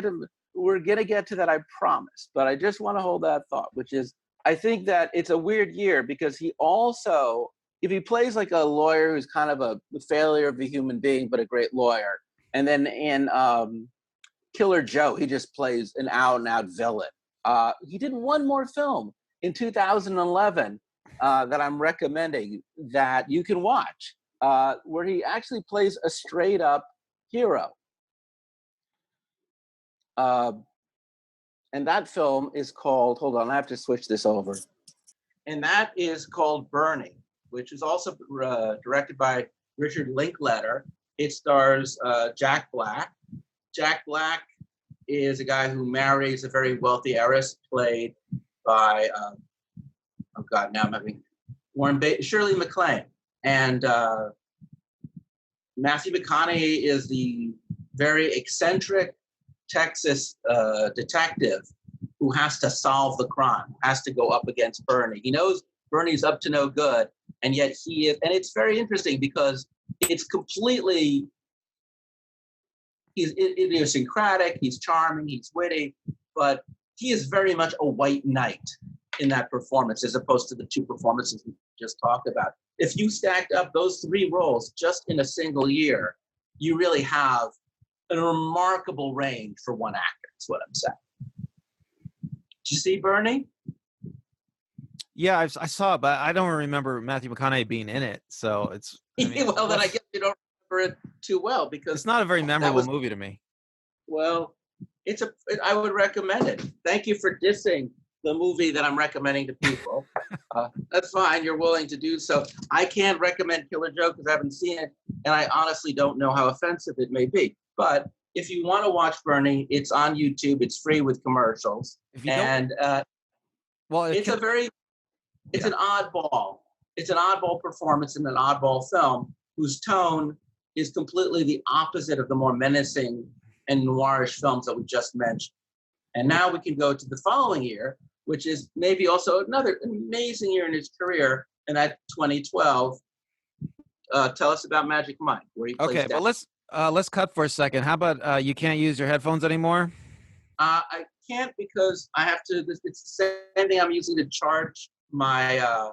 get to that, I promise. But I just want to hold that thought, which is, I think that it's a weird year because he also, if he plays like a lawyer who's kind of a failure of a human being, but a great lawyer, and then in Killer Joe, he just plays an out-and-out villain. He did one more film in 2011 that I'm recommending that you can watch, where he actually plays a straight-up hero. And that film is called, hold on, I have to switch this over. And that is called Bernie, which is also directed by Richard Linklater. It stars Jack Black. Jack Black is a guy who marries a very wealthy heiress, played by, Shirley MacLaine. And Matthew McConaughey is the very eccentric Texas detective who has to solve the crime, has to go up against Bernie. He knows Bernie's up to no good, and yet he is, and it's very interesting because it's completely, he's idiosyncratic, he's charming, he's witty, but he is very much a white knight in that performance, as opposed to the two performances we just talked about. If you stacked up those three roles just in a single year, you really have a remarkable range for one actor, is what I'm saying. Did you see Bernie? Yeah, I saw it, but I don't remember Matthew McConaughey being in it. So it's... well, then I guess you don't remember it too well, because... It's not a very memorable movie to me. Well, I would recommend it. Thank you for dissing the movie that I'm recommending to people. That's fine. You're willing to do so. I can't recommend Killer Joe because I haven't seen it, and I honestly don't know how offensive it may be. But if you want to watch Bernie, it's on YouTube. It's free with commercials. And it's an oddball. It's an oddball performance in an oddball film whose tone is completely the opposite of the more menacing and noirish films that we just mentioned. And now we can go to the following year, which is maybe also another amazing year in his career, and that 2012. Tell us about Magic Mike, where he plays. Okay, but let's cut for a second. How about you can't use your headphones anymore? I can't because I have to. It's the same thing I'm using to charge my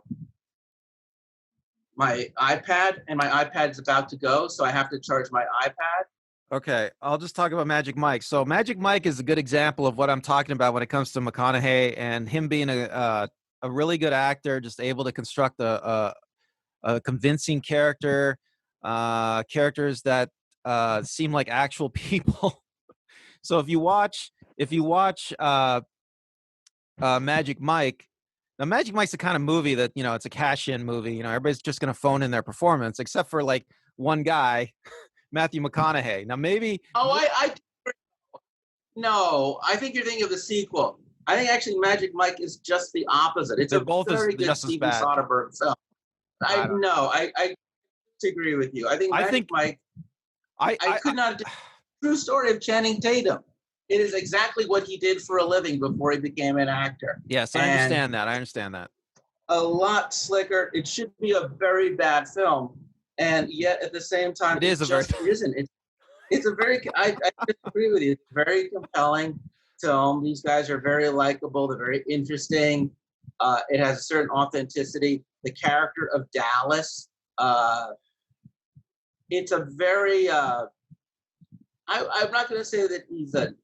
my iPad, and my iPad is about to go, so I have to charge my iPad. Okay, I'll just talk about Magic Mike. So Magic Mike is a good example of what I'm talking about when it comes to McConaughey and him being a really good actor, just able to construct a convincing character, characters that seem like actual people. So if you watch Magic Mike, now Magic Mike's the kind of movie that, it's a cash-in movie. Everybody's just going to phone in their performance, except for like one guy, Matthew McConaughey. Now maybe. Oh, no, I think you're thinking of the sequel. I think actually Magic Mike is just the opposite. It's both very good Steven Soderbergh film. I disagree with you. I think Magic Mike. I could not. True story of Channing Tatum. It is exactly what he did for a living before he became an actor. Yes, I understand that. A lot slicker. It should be a very bad film, and yet at the same time, it isn't. It's a very. I disagree with you. It's a very compelling film. These guys are very likable. They're very interesting. It has a certain authenticity. The character of Dallas. It's a very. I'm not going to say that he's a.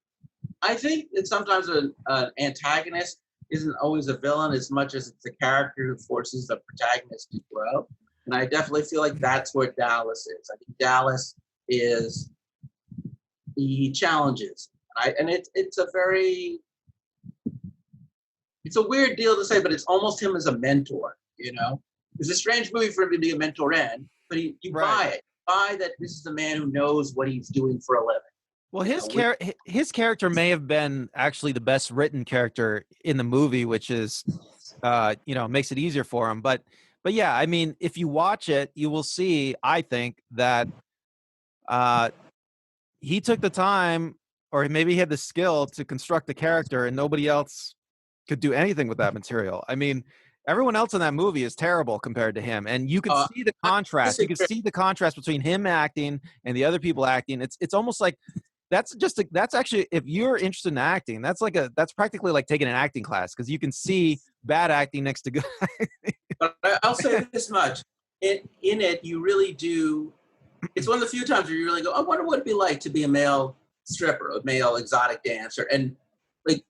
I think that sometimes an antagonist isn't always a villain as much as it's the character who forces the protagonist to grow. And I definitely feel like that's what Dallas is. I think Dallas is. He challenges. It's a weird deal to say, but it's almost him as a mentor. It's a strange movie for him to be a mentor in, but you buy it. Buy that this is a man who knows what he's doing for a living. Well, his character may have been actually the best written character in the movie, which is, makes it easier for him. But yeah, I mean, if you watch it, you will see, I think, that he took the time, or maybe he had the skill to construct the character, and nobody else could do anything with that material. I mean, everyone else in that movie is terrible compared to him, and you can see the contrast. You can see the contrast between him acting and the other people acting. It's almost like that's actually, if you're interested in acting, that's practically like taking an acting class, because you can see bad acting next to good acting. But I'll say this much: in it, you really do. It's one of the few times where you really go, I wonder what it'd be like to be a male stripper, a male exotic dancer, and like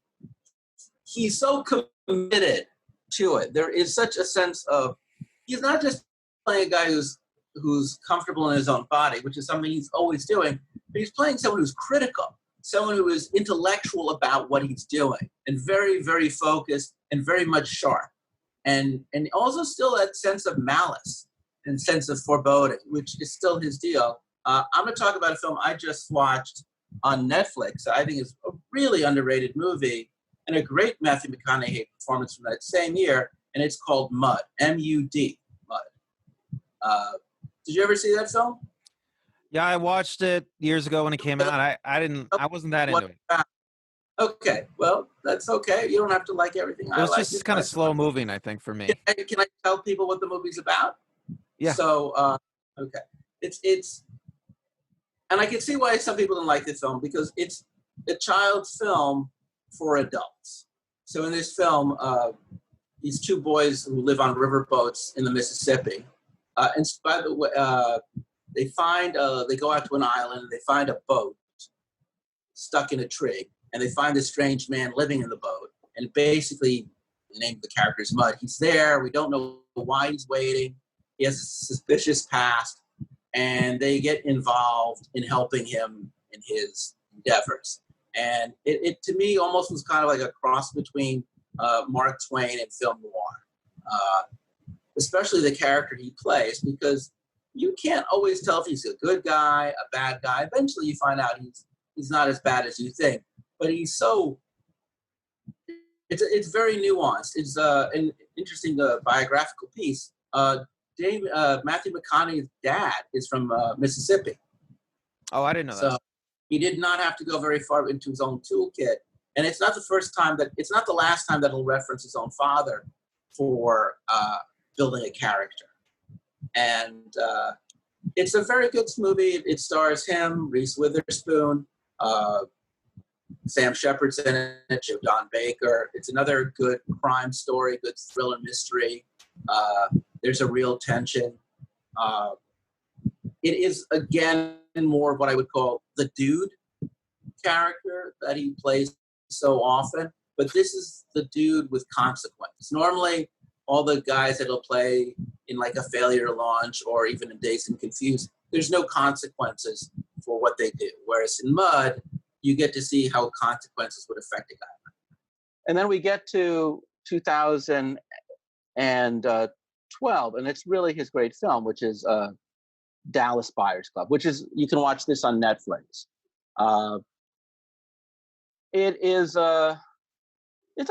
he's so committed to it. There is such a sense of he's not just playing a guy who's comfortable in his own body, which is something he's always doing, but he's playing someone who's critical, someone who is intellectual about what he's doing, and very, very focused and very much sharp, and also still that sense of malice and sense of foreboding, which is still his deal. I'm going to talk about a film I just watched on Netflix that I think is a really underrated movie and a great Matthew McConaughey performance from that same year, and it's called Mud, M-U-D, Mud. Did you ever see that film? Yeah, I watched it years ago when it came out. I wasn't that into it. Okay, well, that's okay. You don't have to like everything. It was just kind of slow moving, I think, for me. Can I tell people what the movie's about? Yeah. So, okay. It's, and I can see why some people don't like this film, because it's a child's film for adults. So in this film, these two boys who live on riverboats in the Mississippi, and by the way, they go out to an island, and they find a boat stuck in a tree, and they find this strange man living in the boat. And basically, the name of the character is Mud. He's there. We don't know why he's waiting. He has a suspicious past, and they get involved in helping him in his endeavors. And it to me almost was kind of like a cross between Mark Twain and film noir, especially the character he plays, because you can't always tell if he's a good guy, a bad guy. Eventually you find out he's not as bad as you think, but he's so, it's very nuanced. It's an interesting biographical piece. Matthew McConaughey's dad is from Mississippi. Oh, I didn't know So that. he did not have to go very far into his own toolkit. And it's not it's not the last time that he'll reference his own father for building a character. And it's a very good movie. It stars him, Reese Witherspoon, Sam Shepard's in it, Don Baker. It's another good crime story, good thriller mystery. There's a real tension. It is, again, more of what I would call the dude character that he plays so often. But this is the dude with consequence. Normally, all the guys that he'll play in like A Failure to Launch or even in Dazed and Confused, there's no consequences for what they do. Whereas in Mud, you get to see how consequences would affect a guy. And then we get to 2012, and it's really his great film, which is Dallas Buyers Club, which is, you can watch this on Netflix. It's a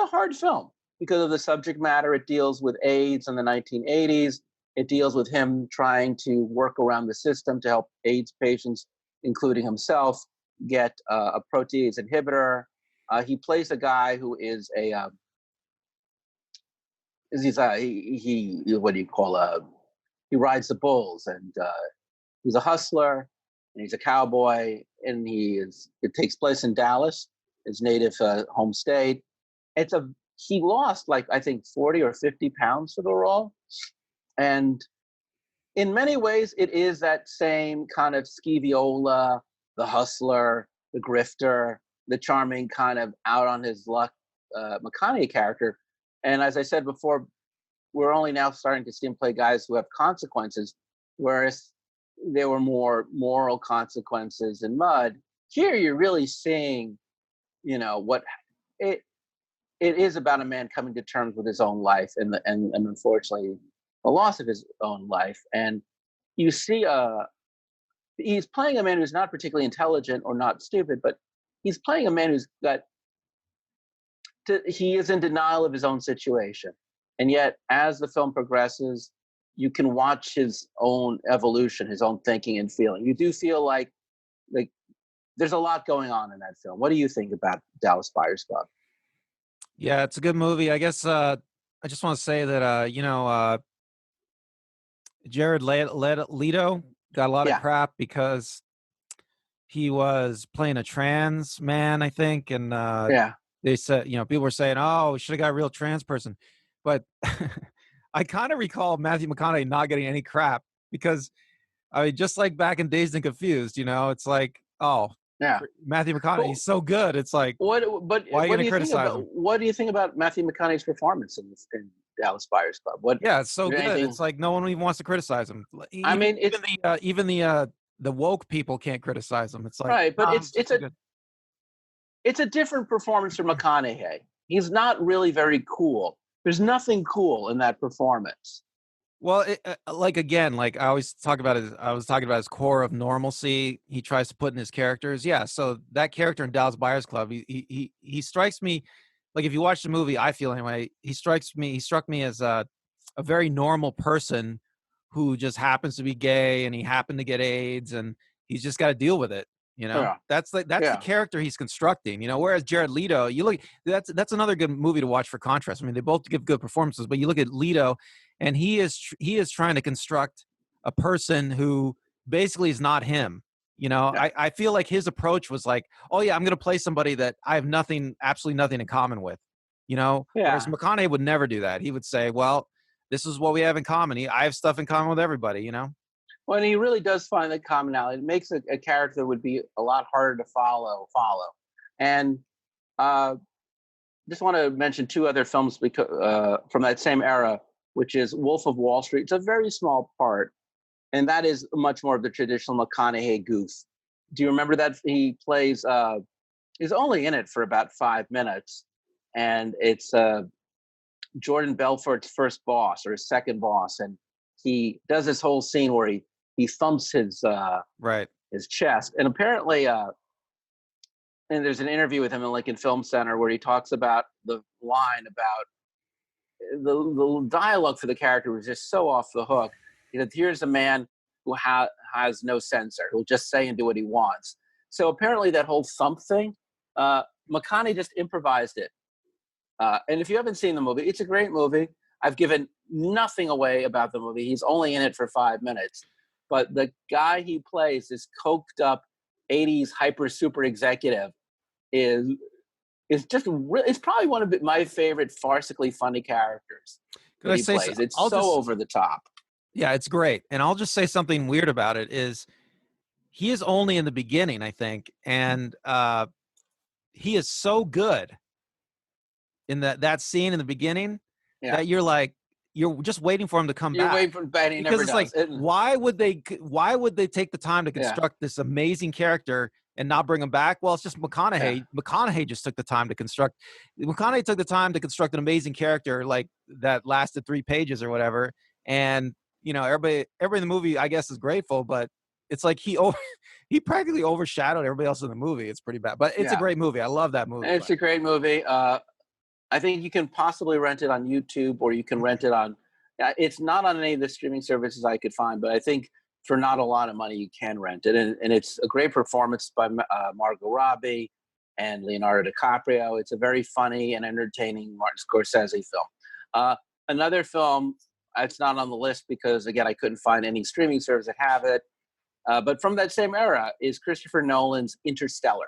hard film because of the subject matter. It deals with AIDS in the 1980s. It deals with him trying to work around the system to help AIDS patients, including himself, get a protease inhibitor. He plays a guy who is he rides the bulls, and he's a hustler, and he's a cowboy, and it takes place in Dallas, his native home state. He lost I think 40 or 50 pounds for the role. And in many ways, it is that same kind of Sciviola, the hustler, the grifter, the charming kind of out on his luck McConaughey character. And as I said before, we're only now starting to see him play guys who have consequences, whereas there were more moral consequences in Mud. Here you're really seeing, what it is about a man coming to terms with his own life and unfortunately the loss of his own life. And you see he's playing a man who's not particularly intelligent or not stupid, but he's playing a man he is in denial of his own situation. And yet, as the film progresses, you can watch his own evolution, his own thinking and feeling. You do feel like there's a lot going on in that film. What do you think about Dallas Buyers Club? Yeah, it's a good movie. I guess I just want to say that Jared Leto got a lot of crap because he was playing a trans man, I think, and they said, people were saying, "Oh, we should have got a real trans person," but I kind of recall Matthew McConaughey not getting any crap because, I mean, just like back in Dazed and Confused, it's like, oh, yeah, Matthew McConaughey, he's so good. It's like, why are you going to criticize him? What do you think about Matthew McConaughey's performance in Dallas Buyers Club? Yeah, it's so good. It's like no one even wants to criticize him. Even the woke people can't criticize him. It's like, right, but it's a different performance from McConaughey. He's not really very cool. There's nothing cool in that performance. Well, I always talk about I was talking about his core of normalcy he tries to put in his characters. Yeah, so that character in Dallas Buyers Club, he strikes me, like if you watch the movie, I feel anyway, he struck me as a very normal person who just happens to be gay and he happened to get AIDS and he's just got to deal with it. That's the character he's constructing, whereas Jared Leto, that's another good movie to watch for contrast. I mean, they both give good performances, but you look at Leto and he is trying to construct a person who basically is not him. I feel like his approach was like, oh yeah, I'm going to play somebody that I have absolutely nothing in common with, whereas McConaughey would never do that. He would say, well, this is what we have in common. I have stuff in common with everybody, Well, and he really does find that commonality. It makes a character that would be a lot harder to follow. And just want to mention two other films from that same era, which is Wolf of Wall Street. It's a very small part, and that is much more of the traditional McConaughey goof. Do you remember that? He plays, he's only in it for about 5 minutes, and it's Jordan Belfort's first boss or his second boss, and he does this whole scene where he thumps his chest, and apparently and there's an interview with him in Lincoln Film Center where he talks about the line about the dialogue for the character was just so off the hook Here's a man who has no censor, who'll just say and do what he wants. So apparently that whole thump thing, McConaughey just improvised it. And if you haven't seen the movie, it's a great movie. I've given nothing away about the movie. He's only in it for 5 minutes. But the guy he plays, this coked up 80s hyper super executive, is just it's probably one of my favorite farcically funny characters that he plays. It's so over the top. Yeah, it's great. And I'll just say something weird about it is he is only in the beginning, I think. And he is so good in that scene in the beginning that you're just waiting for him to come back. You're waiting for him, but he never does. Like, why would they take the time to construct this amazing character and not bring him back? Well, it's just McConaughey. Yeah. McConaughey just took the time to construct. McConaughey took the time to construct an amazing character like that lasted 3 pages or whatever. And everybody in the movie, I guess, is grateful, but it's like he practically overshadowed everybody else in the movie. It's pretty bad, but it's a great movie. I love that movie. It's a great movie. I think you can possibly rent it on YouTube, or you can rent it on. It's not on any of the streaming services I could find, but I think for not a lot of money you can rent it, and it's a great performance by Margot Robbie and Leonardo DiCaprio. It's a very funny and entertaining Martin Scorsese film. Another film, it's not on the list because again I couldn't find any streaming service that have it, but from that same era is Christopher Nolan's Interstellar.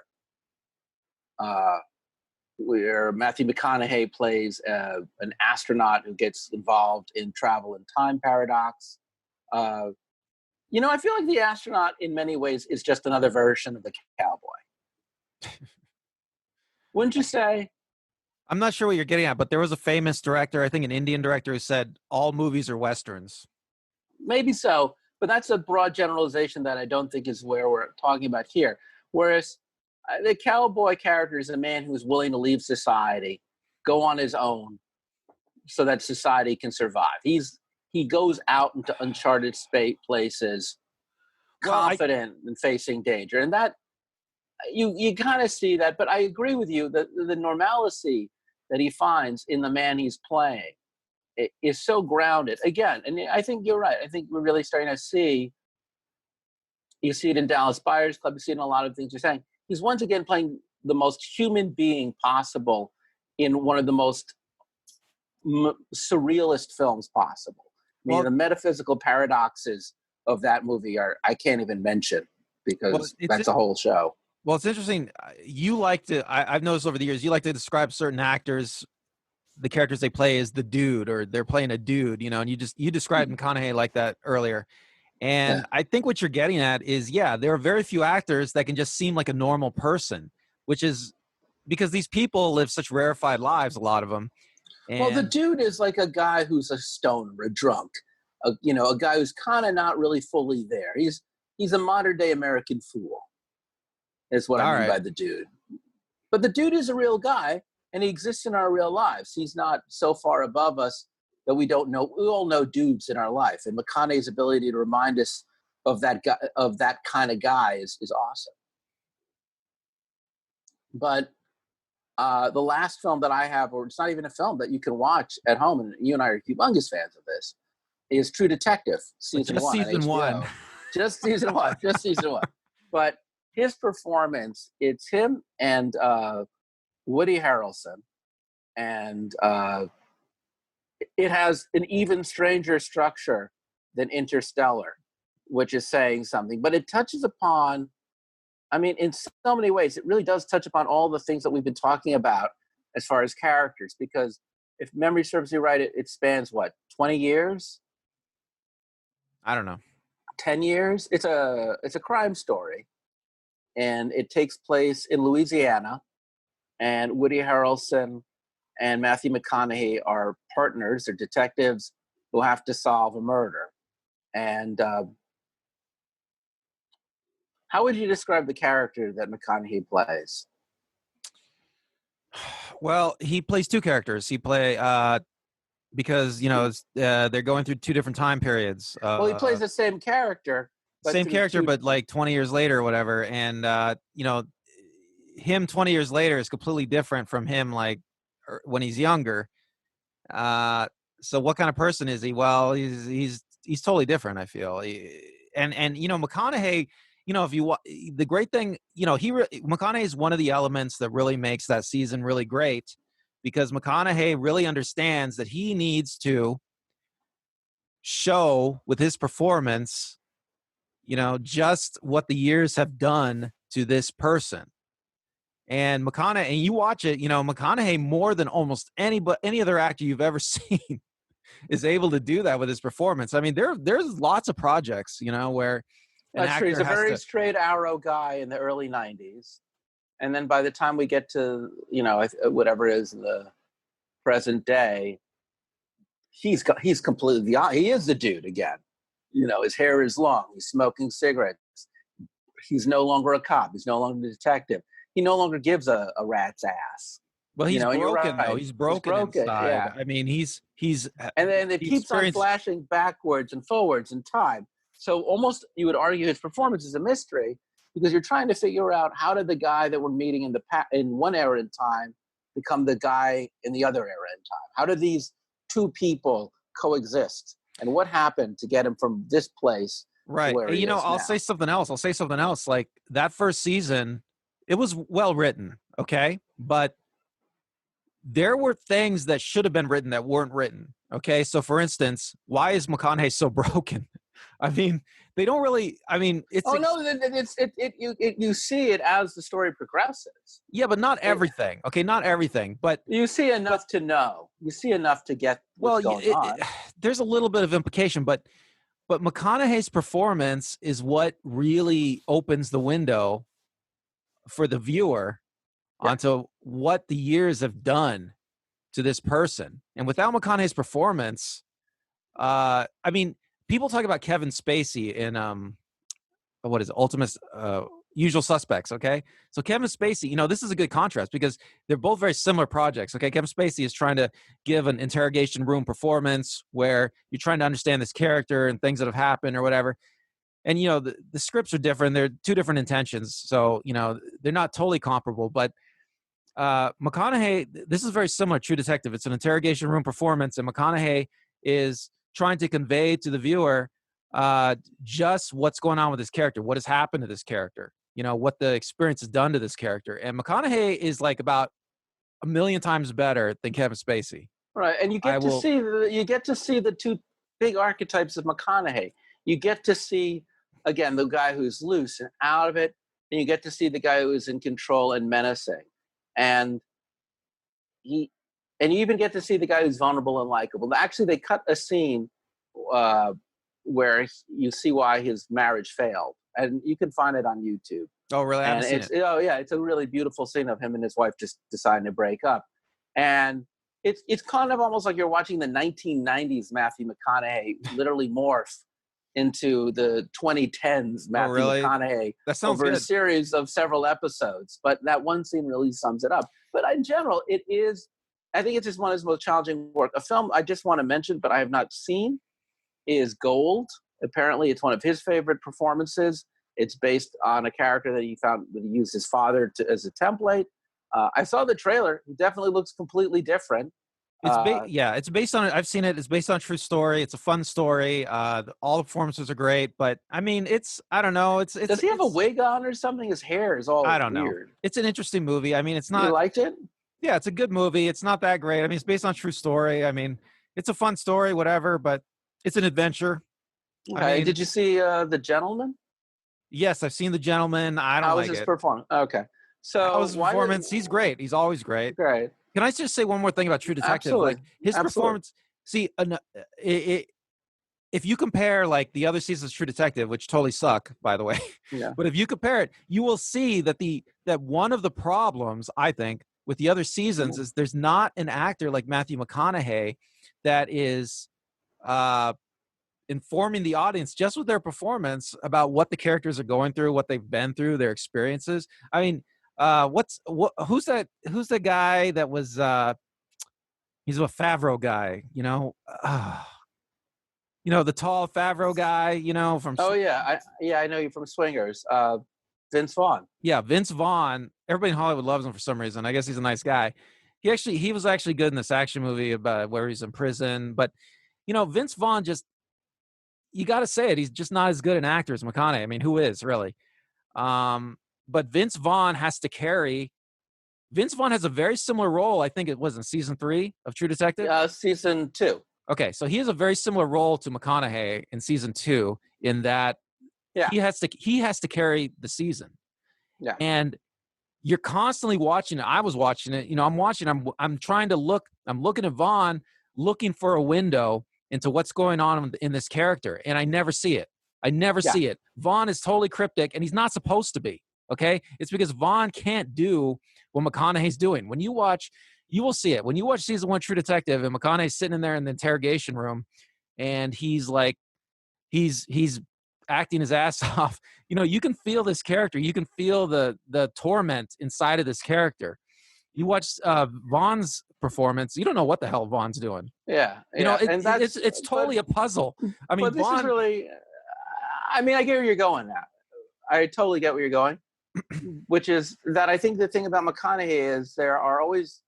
Where Matthew McConaughey plays an astronaut who gets involved in travel and time paradox. I feel like the astronaut in many ways is just another version of the cowboy. Wouldn't you say? I'm not sure what you're getting at, but there was a famous director, I think an Indian director, who said all movies are Westerns. Maybe so, but that's a broad generalization that I don't think is where we're talking about here. Whereas the cowboy character is a man who is willing to leave society, go on his own, so that society can survive. He goes out into uncharted places, confident and facing danger, and that you kind of see that. But I agree with you that the normalcy that he finds in the man he's playing is so grounded. Again, and I think you're right. I think we're really starting to see. You see it in Dallas Buyers Club. You see it in a lot of things you're saying. He's once again playing the most human being possible in one of the most surrealist films possible. I mean, the metaphysical paradoxes of that movie I can't even mention because that's a whole show. Well, it's interesting. You like to, I've noticed over the years, you like to describe certain actors, the characters they play as the dude, or they're playing a dude, and you described McConaughey like that earlier. And I think what you're getting at is, there are very few actors that can just seem like a normal person, which is because these people live such rarefied lives, a lot of them. And the dude is like a guy who's a stoner, a drunk, a guy who's kind of not really fully there. He's a modern day American fool, is what I mean by the dude. But the dude is a real guy, and he exists in our real lives. He's not so far above us that we don't know. We all know dudes in our life, and McConaughey's ability to remind us of that guy, of that kind of guy, is awesome. But the last film that I have, or it's not even a film that you can watch at home, and you and I are humongous fans of this, is True Detective season 1. Just season 1. Just season 1. But his performance, it's him and Woody Harrelson, and it has an even stranger structure than Interstellar, which is saying something. But it touches upon, in so many ways, it really does touch upon all the things that we've been talking about as far as characters. Because if memory serves me right, it spans, 20 years? I don't know. 10 years? It's a crime story. And it takes place in Louisiana. And Woody Harrelson and Matthew McConaughey are partners. They're detectives who have to solve a murder. And how would you describe the character that McConaughey plays? Well, he plays two characters. He because they're going through two different time periods. He plays the same character. But like 20 years later or whatever. And him 20 years later is completely different from him like when he's younger. So what kind of person is he? Well, he's he's totally different. I feel, and you know, McConaughey. You know, if you the great thing, you know, McConaughey is one of the elements that really makes that season really great, because McConaughey really understands that he needs to show with his performance, you know, just what the years have done to this person. And McConaughey, and you watch it, you know, McConaughey more than almost any other actor you've ever seen is able to do that with his performance. I mean, there's lots of projects, you know, where an That's true. He's actor a has very to. straight arrow guy in the early '90s, and then by the time we get to, you know, whatever it is in the present day, he's completely he is the dude again. You know, his hair is long. He's smoking cigarettes. He's no longer a cop. He's no longer a detective. He no longer gives a rat's ass. Well, he's You know, and you're broken right. though. He's broken inside. Yeah. I mean, he's And then it he keeps on experienced. flashing backwards and forwards in time. So almost you would argue his performance is a mystery, because you're trying to figure out, how did the guy that we're meeting in one era in time become the guy in the other era in time? How did these two people coexist? And what happened to get him from this place to Right. where And, he you know, is I'll now? say something else. Like that first season, it was well written, okay? But there were things that should have been written that weren't written. Okay. So for instance, why is McConaughey so broken? I mean, they don't really, I mean, Oh no, you see it as the story progresses. yeah, but not everything. Okay. Not everything, but You see enough to know. You see enough to get what's going on. There's a little bit of implication, but McConaughey's performance is what really opens the window for the viewer onto what the years have done to this person. And without McConaughey's performance, I mean, people talk about Kevin Spacey in what is it, Ultimate Usual Suspects, okay? So Kevin Spacey, you know, this is a good contrast because they're both very similar projects, okay? Kevin Spacey is trying to give an interrogation room performance where you're trying to understand this character and things that have happened or whatever. And, you know, the scripts are different. They're two different intentions. So, you know, they're not totally comparable. But McConaughey, this is very similar, True Detective. It's an interrogation room performance, and McConaughey is trying to convey to the viewer just what's going on with this character, what has happened to this character, you know, what the experience has done to this character. And McConaughey is like about a million times better than Kevin Spacey. Right, and you get to see the two big archetypes of McConaughey. You get to see, again, the guy who's loose and out of it, and you get to see the guy who is in control and menacing, and you even get to see the guy who's vulnerable and likable. Actually, they cut a scene where you see why his marriage failed, and you can find it on YouTube. Oh, really? I haven't seen it. Oh yeah, it's a really beautiful scene of him and his wife just deciding to break up, and it's kind of almost like you're watching the 1990s Matthew McConaughey literally morph into the 2010s Matthew McConaughey over a series of several episodes. But that one scene really sums it up. But in general, I think it's just one of his most challenging work. A film I just want to mention, but I have not seen, is Gold. Apparently, it's one of his favorite performances. It's based on a character that he used his father as a template. I saw the trailer. It definitely looks completely different. It's based on. I've seen it. It's based on a true story. It's a fun story. All the performances are great, but I mean, I don't know. Does he have a wig on or something? His hair is all I don't weird. know. It's an interesting movie. I mean, it's not. You liked it? Yeah, it's a good movie. It's not that great. I mean, it's based on a true story. I mean, it's a fun story, whatever, but it's an adventure. Okay. I mean, did you see The Gentleman? Yes, I've seen The Gentleman. I don't like it. How was his performance? Okay. So how was his performance? He's great. He's always great. Great. Can I just say one more thing about True Detective? Absolutely. Like his performance. See, if you compare like the other seasons of True Detective, which totally suck, by the way, but if you compare it, you will see that that one of the problems, I think, with the other seasons is there's not an actor like Matthew McConaughey that is informing the audience just with their performance about what the characters are going through, what they've been through, their experiences. I mean, who's the guy that was he's a Favreau guy, you know, the tall Favreau guy, you know, from I know you from Swingers. Vince Vaughn. Yeah, Vince Vaughn. Everybody in Hollywood loves him for some reason. I guess he's a nice guy. He was actually good in this action movie about where he's in prison, but you know, Vince Vaughn you got to say it. He's just not as good an actor as McConaughey. I mean, who is really? But Vince Vaughn has to carry. Vince Vaughn has a very similar role. I think it was in season 3 of True Detective. Season 2. Okay, so he has a very similar role to McConaughey in season 2 in that he has to carry the season. Yeah. And you're constantly watching it. I was watching it. I'm trying to look. I'm looking at Vaughn, looking for a window into what's going on in this character, and I never see it. I never see it. Vaughn is totally cryptic, and he's not supposed to be. Okay, it's because Vaughn can't do what McConaughey's doing. When you watch, you will see it. When you watch season 1 True Detective, and McConaughey's sitting in there in the interrogation room, and he's like, he's acting his ass off. You can feel this character. You can feel the torment inside of this character. You watch Vaughn's performance, you don't know what the hell Vaughn's doing. It's totally a puzzle. I mean, this is really. I mean, I get where you're going now. I totally get where you're going, which is that I think the thing about McConaughey is there are always.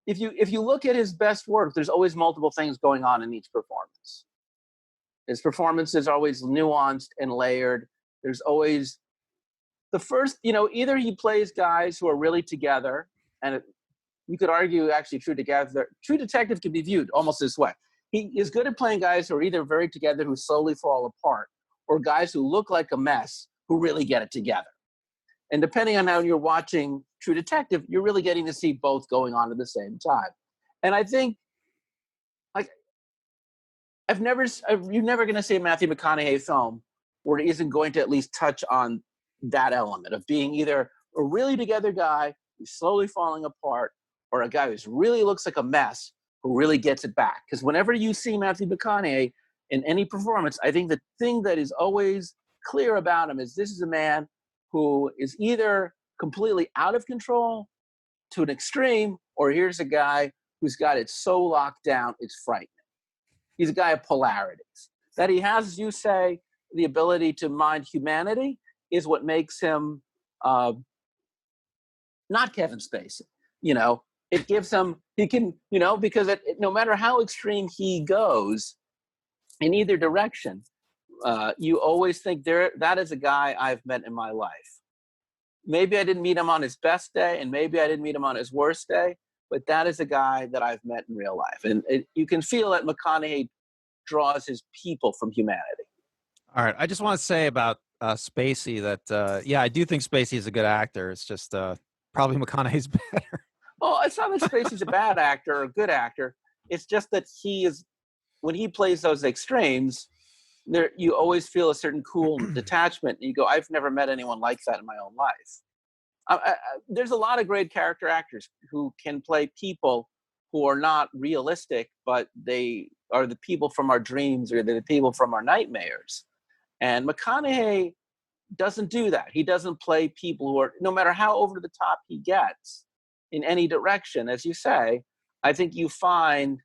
If you look at his best work, there's always multiple things going on in each performance. His performance is always nuanced and layered. There's always the first, either he plays guys who are really together, and you could argue actually True Detective can be viewed almost this way. He is good at playing guys who are either very together, who slowly fall apart, or guys who look like a mess, who really get it together. And depending on how you're watching True Detective, you're really getting to see both going on at the same time. And I think, you're never going to see a Matthew McConaughey film where it isn't going to at least touch on that element of being either a really together guy who's slowly falling apart, or a guy who really looks like a mess who really gets it back. Because whenever you see Matthew McConaughey in any performance, I think the thing that is always clear about him is this is a man who is either completely out of control to an extreme, or here's a guy who's got it so locked down, it's frightening. He's a guy of polarities. That he has, as you say, the ability to mind humanity is what makes him not Kevin Spacey. It gives him, he can, because no matter how extreme he goes in either direction, you always think that is a guy I've met in my life. Maybe I didn't meet him on his best day, and maybe I didn't meet him on his worst day, but that is a guy that I've met in real life. And you can feel that McConaughey draws his people from humanity. All right. I just want to say about Spacey that, I do think Spacey is a good actor. It's just probably McConaughey's better. Well, it's not that Spacey's a bad actor or a good actor. It's just that when he plays those extremes, you always feel a certain cool detachment. And you go, I've never met anyone like that in my own life. There's a lot of great character actors who can play people who are not realistic, but they are the people from our dreams, or they're the people from our nightmares. And McConaughey doesn't do that. He doesn't play people who are, no matter how over the top he gets in any direction, as you say, I think you find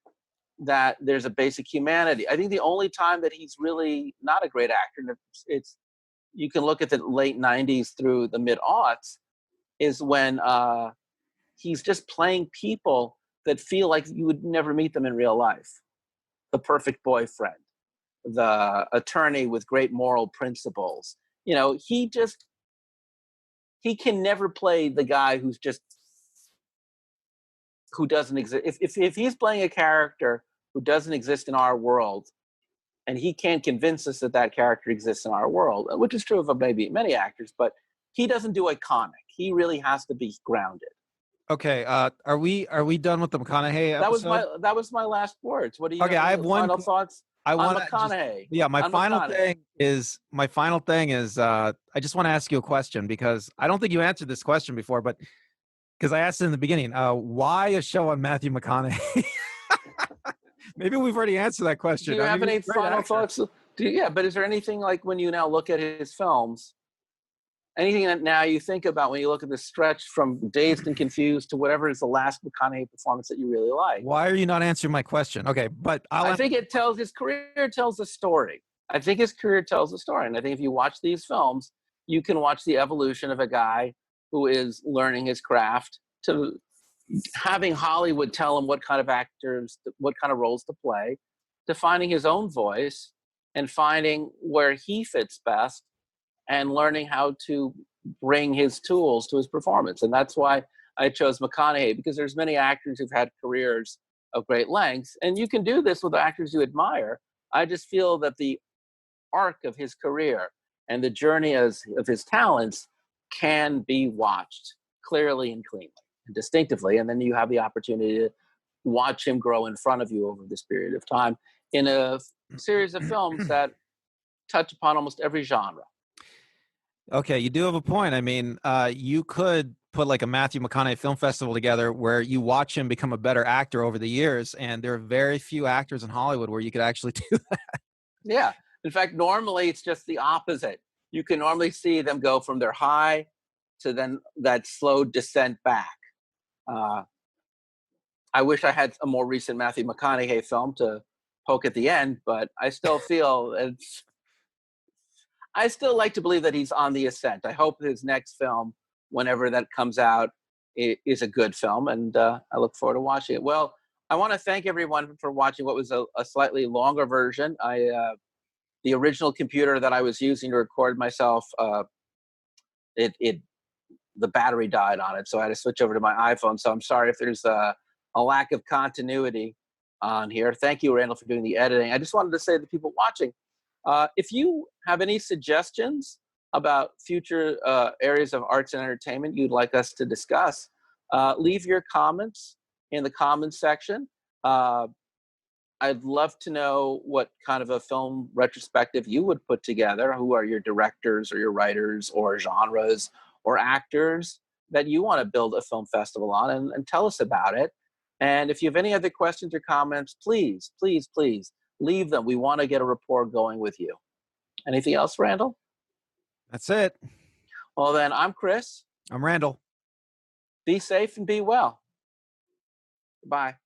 that there's a basic humanity. I think the only time that he's really not a great actor, it's you can look at the late 90s through the mid-aughts, is when he's just playing people that feel like you would never meet them in real life. The perfect boyfriend, the attorney with great moral principles. He can never play the guy who doesn't exist. If he's playing a character who doesn't exist in our world, and he can't convince us that character exists in our world, which is true of maybe many actors, but he doesn't do iconic. He really has to be grounded. Okay, are we done with the McConaughey episode? That was my last words. What do you? Okay, I have one final thoughts. I on want McConaughey. my final thing is I just want to ask you a question, because I don't think you answered this question before, but because I asked it in the beginning, why a show on Matthew McConaughey? Maybe we've already answered that question. Do you have any final thoughts? But is there anything, like when you now look at his films, anything that now you think about when you look at the stretch from Dazed and Confused to whatever is the last McConaughey performance that you really like? Why are you not answering my question? Okay, but I think his career tells a story. I think his career tells a story. And I think if you watch these films, you can watch the evolution of a guy who is learning his craft to having Hollywood tell him what kind of actors, what kind of roles to play, to finding his own voice, and finding where he fits best and learning how to bring his tools to his performance. And that's why I chose McConaughey, because there's many actors who've had careers of great lengths, and you can do this with actors you admire. I just feel that the arc of his career and the journey of his talents can be watched clearly and cleanly and distinctively. And then you have the opportunity to watch him grow in front of you over this period of time in a series of films that touch upon almost every genre. Okay, you do have a point. I mean, you could put like a Matthew McConaughey Film Festival together where you watch him become a better actor over the years, and there are very few actors in Hollywood where you could actually do that. Yeah. In fact, normally it's just the opposite. You can normally see them go from their high to then that slow descent back. Uh, I wish I had a more recent Matthew McConaughey film to poke at the end, but I still feel I still like to believe that he's on the ascent. I hope his next film, whenever that comes out, is a good film, and I look forward to watching it. Well, I want to thank everyone for watching what was a slightly longer version. The original computer that I was using to record myself, it the battery died on it, so I had to switch over to my iPhone. So I'm sorry if there's a lack of continuity on here. Thank you, Randall, for doing the editing. I just wanted to say to the people watching, if you have any suggestions about future areas of arts and entertainment you'd like us to discuss, leave your comments in the comments section. I'd love to know what kind of a film retrospective you would put together. Who are your directors or your writers or genres or actors that you want to build a film festival on, and tell us about it. And if you have any other questions or comments, please, please, please leave them. We want to get a rapport going with you. Anything else, Randall? That's it. Well, then, I'm Chris. I'm Randall. Be safe and be well. Bye.